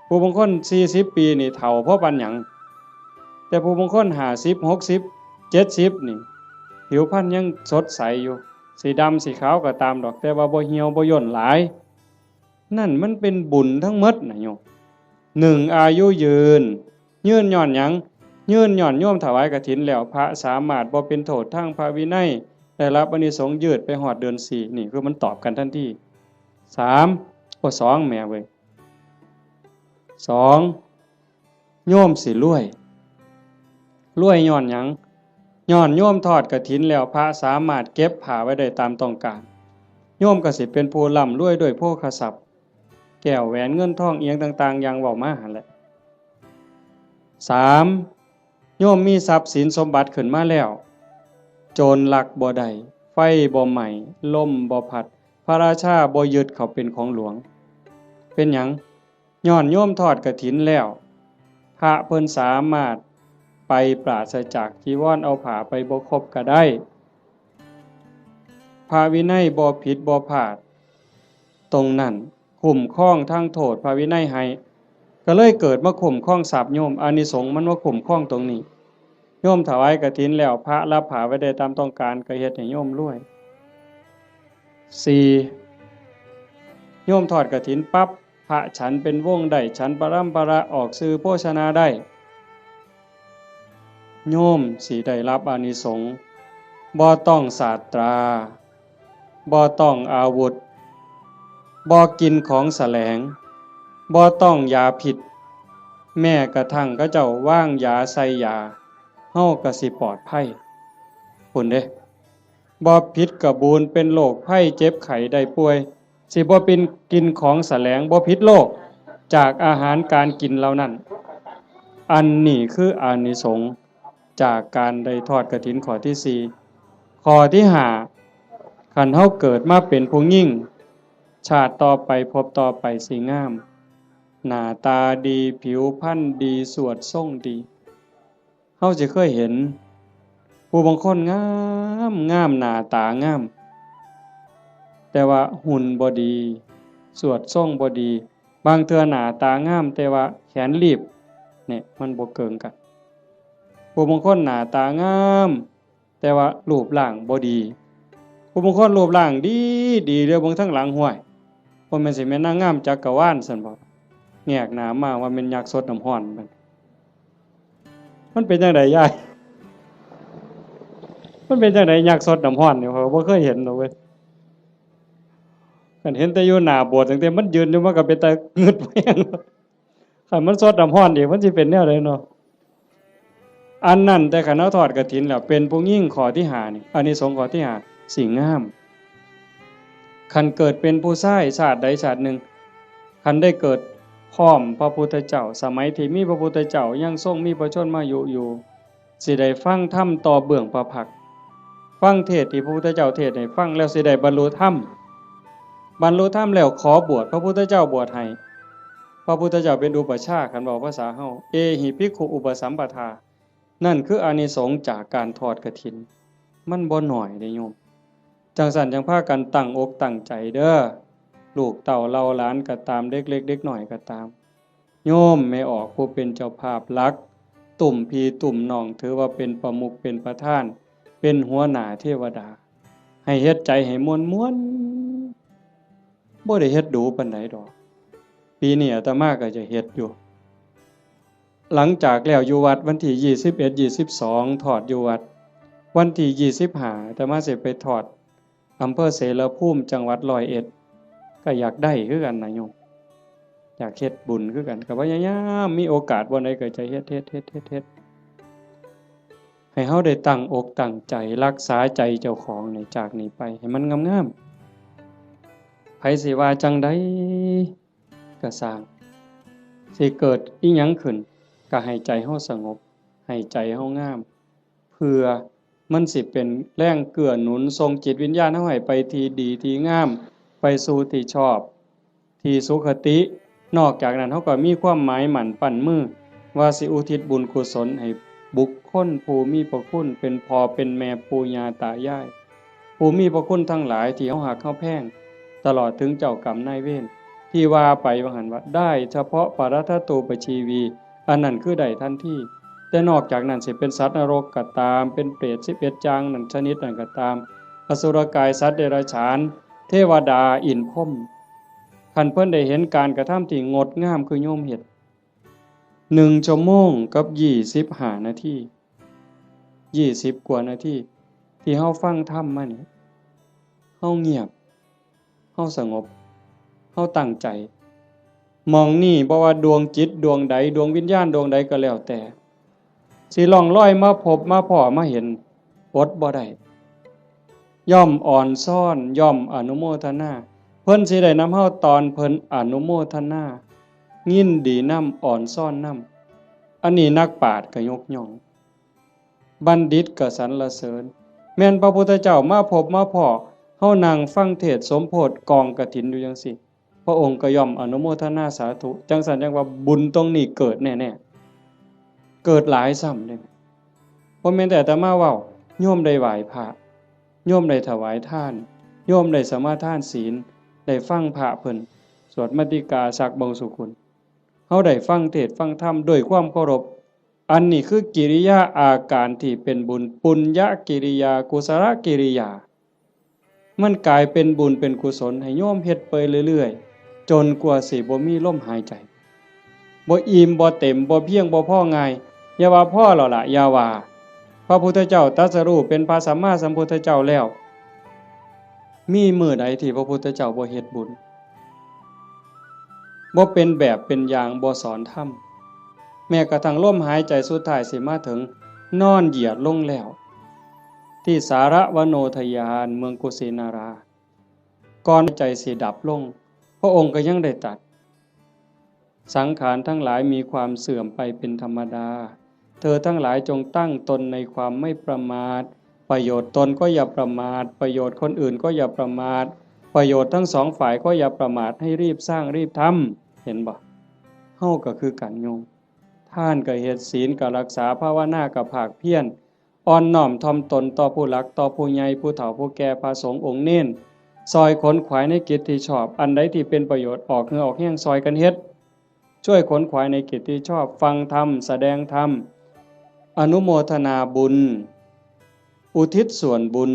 ผู้บางคน40ปีนี่เฒ่าเพราะปานหยังแต่ผู้บางคน50 60 70นี่ผิวพรรณยังสดใสอยู่สีดำสีขาวก็ตามดอกแต่ว่าบ่เหี่ยวบ่ย่นหลายนั่นมันเป็นบุญทั้งหมดนะโยม1อายุยืนย้อนหยังยืนย้อนโยมถวายกฐินแล้วพระสามารถบ่เป็นโทษทางพระวินัยได้รับอานิสงส์ยืดไปฮอดเดือน4นี่คือมันตอบกันทันที2แม่เว้ย2โยมสิรวยย้อนหยัง ย้อนโยมทอดกฐินแล้วพระสามารถเก็บผ้าไว้ได้ตามต้องการโยมก็สิเป็นผู้ร่ำรวยด้วยโภคทรัพย์แก้วแหวนเงินทองเอียงต่างๆอย่างเว้ามาหั่นแหละ3โยมมีทรัพย์สินสมบัติขึ้นมาแล้วโจรลักบ่ได้ไฟบ่ไหม้ลมบ่พัดพระราชาบ่ยึดเขาเป็นของหลวงเป็นหยังย้อนโยมทอดกฐินแล้วพระเพิ่นสามารถไปปราศจากจีวรเอาผ้าไปบ่ครบก็ได้พระวินัยบ่ผิดบ่พลาดตรงนั้นคุ้มครองทั้งโทษพระวินัยให้ก็เลยเกิดมาคุ้มครองทรัพย์โยมอานิสงส์มันว่าคุ้มครองตรงนี้โยมถวายกฐินแล้วพระรับผ้าไว้ได้ตามต้องการก็เฮ็ดให้โยมรวย4โยมทอดกฐินปั๊บพระฉันเป็นวงได้ฉันปรัมปราออกสื่อโภชนาได้โยมสิได้รับอานิสงส์บ่ต้องศาสตราบ่ต้องอาวุธบ่กินของแสลงบ่ต้องยาผิดแม้กระทั่งเขาเจ้าว่างยาใส่ยาเฮาก็สิปลอดภัยพุ่นเด้บ่ผิดกระบูนเป็นโรคภัยเจ็บไข้ได้ป่วยสิบ่เป็นกินของแสลงบ่ผิดโรคจากอาหารการกินเหล่านั้นอันนี้คืออานิสงส์จากการได้ทอดกฐินข้อที่4ข้อที่5คันเฮาเกิดมาเป็นผู้หญิงชาติต่อไปพบต่อไปสิงามหน้าตาดีผิวพรรณดีสวดทรงดีเฮาสิเคยเห็นผู้บางคนงามงามหน้าตางามแต่ว่าหุ่นบ่ดีสวดทรงบ่ดีบางเทื่อหน้าตางามแต่ว่าแขนรีบเนี่ยมันบ่เกิงกันผู้บางคนหน้าตางามแต่ว่ารูปร่างบ่ดีผู้บางคนรูปร่างดีดีเด้อเบิ่งทั้งหลังห้วยบ่แม่นสิแม่นนางงามจักรวาลซั่นบ่แงกหน้ามาว่าแม่นยักษ์สดน้ำร้อนมันเป็นจังไดยายมันเป็นจังไดยักษ์สดน้ำร้อนนี่เขาบ่เคยเห็นดอกเว้ยคันเห็นแต่อยู่หน้าโบสถ์ตั้งแต่มันยืนอยู่มันก็เป็นตางึดแม่งคันมันสดน้ำร้อนอีกมันสิเป็นแนวใดเนาะอันนั้นแต่คันเฮาทอดกฐินแล้วเป็นผู้หญิงข้อที่5นี่อานิสงส์ข้อที่5สิงามคันเกิดเป็นผู้ชายชาติใดชาติหนึ่งคันได้เกิดพร้อมพระพุทธเจ้าสมัยที่มีพระพุทธเจ้ายังทรงมีพระชนมายุอยู่สิได้ฟังธรรมต่อเบื้องพระพักตร์ฟังเทศน์ที่พระพุทธเจ้าเทศน์ให้ฟังแล้วสิได้บรรลุธรรมแล้วขอบวชพระพุทธเจ้าบวชให้พระพุทธเจ้าเป็นอุปชฌาย์คันบอกภาษาเฮาเอหิภิกขุอุปสัมปทานั่นคืออานิสงส์จากการทอดกฐินมันบ่น้อยเด้โยมจังซั่นจังพากันตั้งอกตั้งใจเด้อลูกเต้าเล่าหลานก็ตามเด็กเล็กเด็กน้อยก็ตามโยมไม่ออกผู้เป็นเจ้าภาพหลักตุ่มพี่ตุ่มน้องถือว่าเป็นประมุขเป็นประธานเป็นหัวหน้าเทวดาให้เฮ็ดใจให้ม่วนๆบ่ได้เฮ็ดดูปานใดดอกปีนี้อาตมาก็จะเฮ็ดอยู่หลังจากแล้วอยู่วัดวันที่21 22ถอดอยู่วัดวันที่25อาตมาสิไปถอดอำเภอเสรภูมิจังหวัด101ก็อยากได้คือกันนะโยมอยากเฮ็ดบุญคือกันก็พยายามมีโอกาสบ่ใดก็จะเฮ็ดให้เฮาได้ตั้งอกตั้งใจรักษาใจเจ้าของในจากนี้ไปให้มันงามๆไผสิว่าจังได๋ก็สร้างสิเกิดอิหยังขึ้นก็ให้ใจเฮาสงบให้ใจเฮางามเพื่อมันสิเป็นแรงเกื้อหนุนส่งจิตวิญญาณเฮาให้ไปที่ดีที่งามไปสู่ที่ชอบที่สุขตินอกจากนั้นเฮาก็มีความหมายหมั่นปั้นมือว่าสิอุทิศบุญกุศลให้บุคคลผู้มีพระคุณเป็นพ่อเป็นแม่ปู่ย่าตายายผู้มีพระคุณทั้งหลายที่เฮาฮักเฮาแพงตลอดถึงเจ้ากรรมนายเวรที่ว่าไปว่าหั่นว่าได้เฉพาะปรัตถตูปชีวีอันนั้นคือได้ทันทีแต่นอกจากนั้นสิเป็นสัตว์นรกก็ตามเป็นเปรต11จางนั่นชนิดนั้นก็ตามอสุรกายสัตว์เดรัจฉานเทวดาอินทร์พรหมคันเพิ่นได้เห็นการกระทำที่งดงามคือโยมเฮ็ด1 ชั่วโมงกับ25 นาที20 กว่านาทีที่เฮาฟังธรรมมานี่เฮาเงียบเฮาสงบเฮาตั้งใจมองนี่บ่ว่าดวงจิตดวงใดดวงวิญญาณดวงใดก็แล้วแต่สิล่องลอยมาพบมาพ้อมาเห็น อดบ่ได้ย่อมอ่อนซ่อนย่อมอนุโมทนาเพิ่นสิได้นำเฮาตอนเพิ่นอนุโมทนายินดีนำอ่อนซ่อนนำอันนี้นักปราชญ์ก็ยกย่องบัณฑิตก็สรรเสริญแม่นพระพุทธเจ้ามาพบมาพ้อเฮานั่งฟังเทศน์สมโพธิกองกฐินอยู่จังซี่พระองค์ก็ย่อมอนุโมทนาสาธุจังซั่นจังว่าบุญตรงนี้เกิดแน่ๆเกิดหลายซ้ำเด้บ่แม่นแต่อาตมาเว้าโยมได้ไหว้พระโยมได้ถวายทานโยมได้สมาทานศีลได้ฟังพระเพิ่นสวดมาติกาสักบงสุกุลเฮาได้ฟังเทศน์ฟังธรรมด้วยความเคารพอันนี้คือกิริยาอาการที่เป็นบุญปุญญกิริยากุศลกิริยามันกลายเป็นบุญเป็นกุศลให้โยมเฮ็ดไปเรื่อยๆจนกว่าสิบ่มีลมหายใจบ่อิ่มบ่เต็มบ่เพียงบ่พอง่ายอย่าว่าพอแล้วล่ะอย่าว่าพระพุทธเจ้าตรัสรู้เป็นพระสัมมาสัมพุทธเจ้าแล้วมีมื้อใดที่พระพุทธเจ้าบ่เฮ็ดบุญบ่เป็นแบบเป็นอย่างบ่สอนธรรมแม้กระทั่งลมหายใจสุดท้ายสิมาถึงนอนเหยียดลงแล้วที่สารวโนทยานเมืองกุสินาราก่อนใจสิดับลงพระองค์ก็ยังได้ตรัสสังขารทั้งหลายมีความเสื่อมไปเป็นธรรมดาเธอทั้งหลายจงตั้งตนในความไม่ประมาทประโยชน์ตนก็อย่าประมาทประโยชน์คนอื่นก็อย่าประมาทประโยชน์ทั้งสองฝ่ายก็อย่าประมาทให้รีบสร้างรีบทำเห็นบ่เฮาก็คือกันโยมท่านก็เฮ็ดศีลก็รักษาภาวนาก็ภาคเพียรอ่อนน้อมถ่อมตนต่อผู้หลักต่อผู้ใหญ่ผู้เฒ่าผู้แก่พระสงฆ์องค์เน้นซอยขนขวายในกิจที่ชอบอันใดที่เป็นประโยชน์ออกเหงื่อออกแห้งซอยกันเฮ็ดช่วยขนขวายในกิจที่ชอบฟังธรรมแสดงธรรมอนุโมทนาบุญอุทิศส่วนบุญ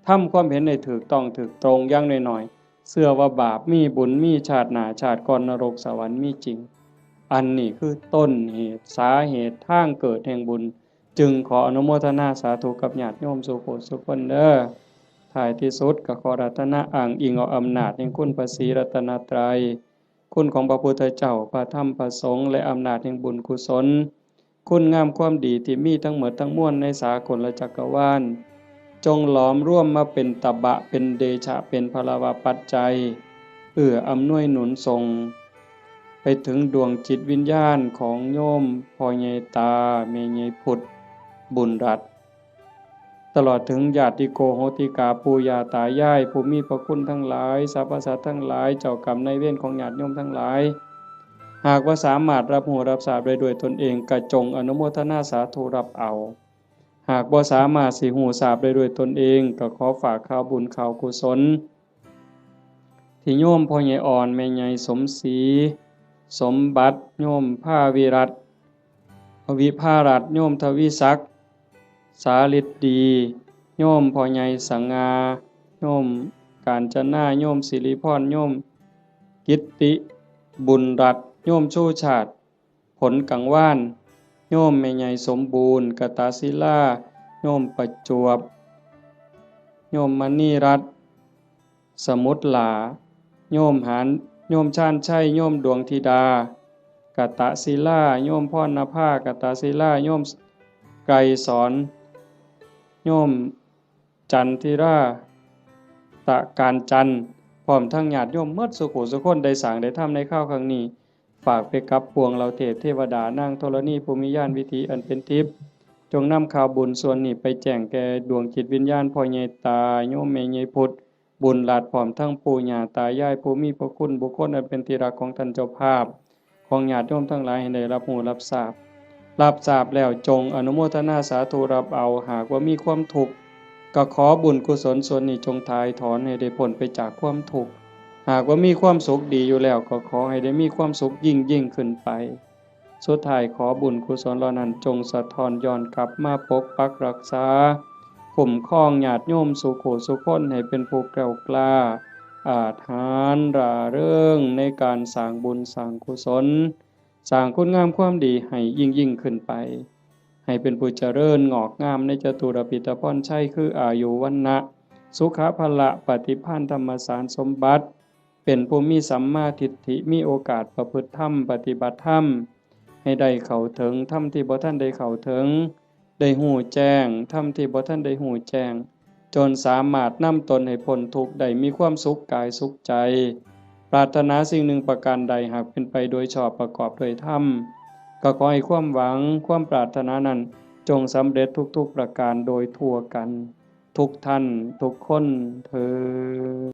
ทำความเห็นในถูกต้องถูกตรงอย่างน้อยๆเชื่อว่าบาปมีบุญมีชาติหน้าชาติก่อนนรกสวรรค์มีจริงอันนี้คือต้นเหตุสาเหตุทางเกิดแห่งบุญจึงขออนุโมทนาสาธุกับญาติโยมสุโขสุคนเด้อท้ายที่สุดก็ขอรัตนะอ้างอิงเอาอำนาจแห่งคุณพระศรีรัตนตรัยคุณของพระพุทธเจ้าพระธรรมพระสงฆ์และอำนาจแห่งบุญกุศลคุณงามความดีที่มีทั้งหมดทั้งมวลในสากลจักรวาลจงหลอมร่วมมาเป็นตบะเป็นเดชะเป็นพลวปัจจัยอำนวยหนุนส่งไปถึงดวงจิตวิญญาณของโยมพ่อใหญ่ตาแม่ใหญ่พุทธบุญรัตน์ตลอดถึงญาติโกโหติกาปู่ย่าตายายผู้มีพระคุณทั้งหลายสรรพสัตว์ทั้งหลายเจ้ากรรมนายเวรของญาติโยมทั้งหลายหากว่าสามารถรับรู้รับทราบได้ด้วยตนเองก็จงอนุโมทนาสาธุรับเอาหากบ่สามารถสิรู้ทราบได้ด้วยตนเองก็ขอฝากข่าวบุญข่าวกุศลที่โยมพ่อใหญ่อ่อนแม่ใหญ่สมศรีสมบัติโยมภาวิรัตน์วิภารัตน์โยมทวิศักดิ์สาฤทธิ์ดีโยมพ่อใหญ่สังงาโยมกาญจนาโยมสิริพรโยมกิตติบุญรัตน์โยมชูชาติผลกังวานโยมแม่ใหญ่สมบูรณ์กตศิลาโยมประจวบโยมมณีรัตน์สมุทรหลาโยมหานโยมชาญชัยโยมดวงธิดากตศิลาโยมพรณภากตศิลาโยมไกรสอนโยมจันทิราตะการจันทร์พร้อมทั้งญาติโยมหมดสุขุสุคนได้สร้างได้ทำในข้าวครั้งนี้ฝากไปกับปวงเราเทพเทวดานางธรณีภูมิญาณวิถีอันเป็นทิพย์จงนำข่าวบุญส่วนนี้ไปแจ้งแก่ดวงจิตวิญญาณพ่อใหญ่ตาโยมแม่ใหญ่พุทธบุญหลาดพร้อมทั้งปู่ย่าตายายผู้มีพระคุณบุคคลอันเป็นที่รักของท่านเจ้าภาพของญาติโยมทั้งหลายให้ได้รับรู้รับทราบแล้วจงอนุโมทนาสาธุรับเอาหากว่ามีความทุกข์ก็ขอบุญกุศลส่วนนี้จงถ่ายถอนให้ได้พ้นไปจากความทุกข์หากว่ามีความสุขดีอยู่แล้วก็ขอให้ได้มีความสุขยิ่งขึ้นไปสุดท้ายขอบุญกุศลเหล่านั้นจงสะท้อนย้อนกลับมาปกปักรักษาคุ้มครองญาติโยมสุขสุขคนให้เป็นผู้แกล้วกล้าอาถรรพ์ร่าเริงในการสร้างบุญสร้างกุศลสร้างคุณงามความดีให้ยิ่งขึ้นไปให้เป็นผู้เจริญงอกงามในจตุรพิธพรชัยคืออายุวันนะสุขภละปฏิภาณธรรมสารสมบัติเป็นผู้มีสัมมาทิฏฐิมีโอกาสประพฤติธรรมปฏิบัติธรรมให้ได้เข้าถึงธรรมที่บ่ทันได้เข้าถึง ได้หู้แจ้งธรรมที่บ่ทันได้หู้แจ้งจนสามารถนำตนให้พ้นทุกข์ได้มีความสุขกายสุขใจปรารถนาสิ่งหนึ่งประการใดหากเป็นไปโดยชอบประกอบด้วยธรรมก็ขอให้ความหวังความปรารถนานั้นจงสำเร็จทุกๆประการโดยทั่วกันทุกท่านทุกคนเทอญ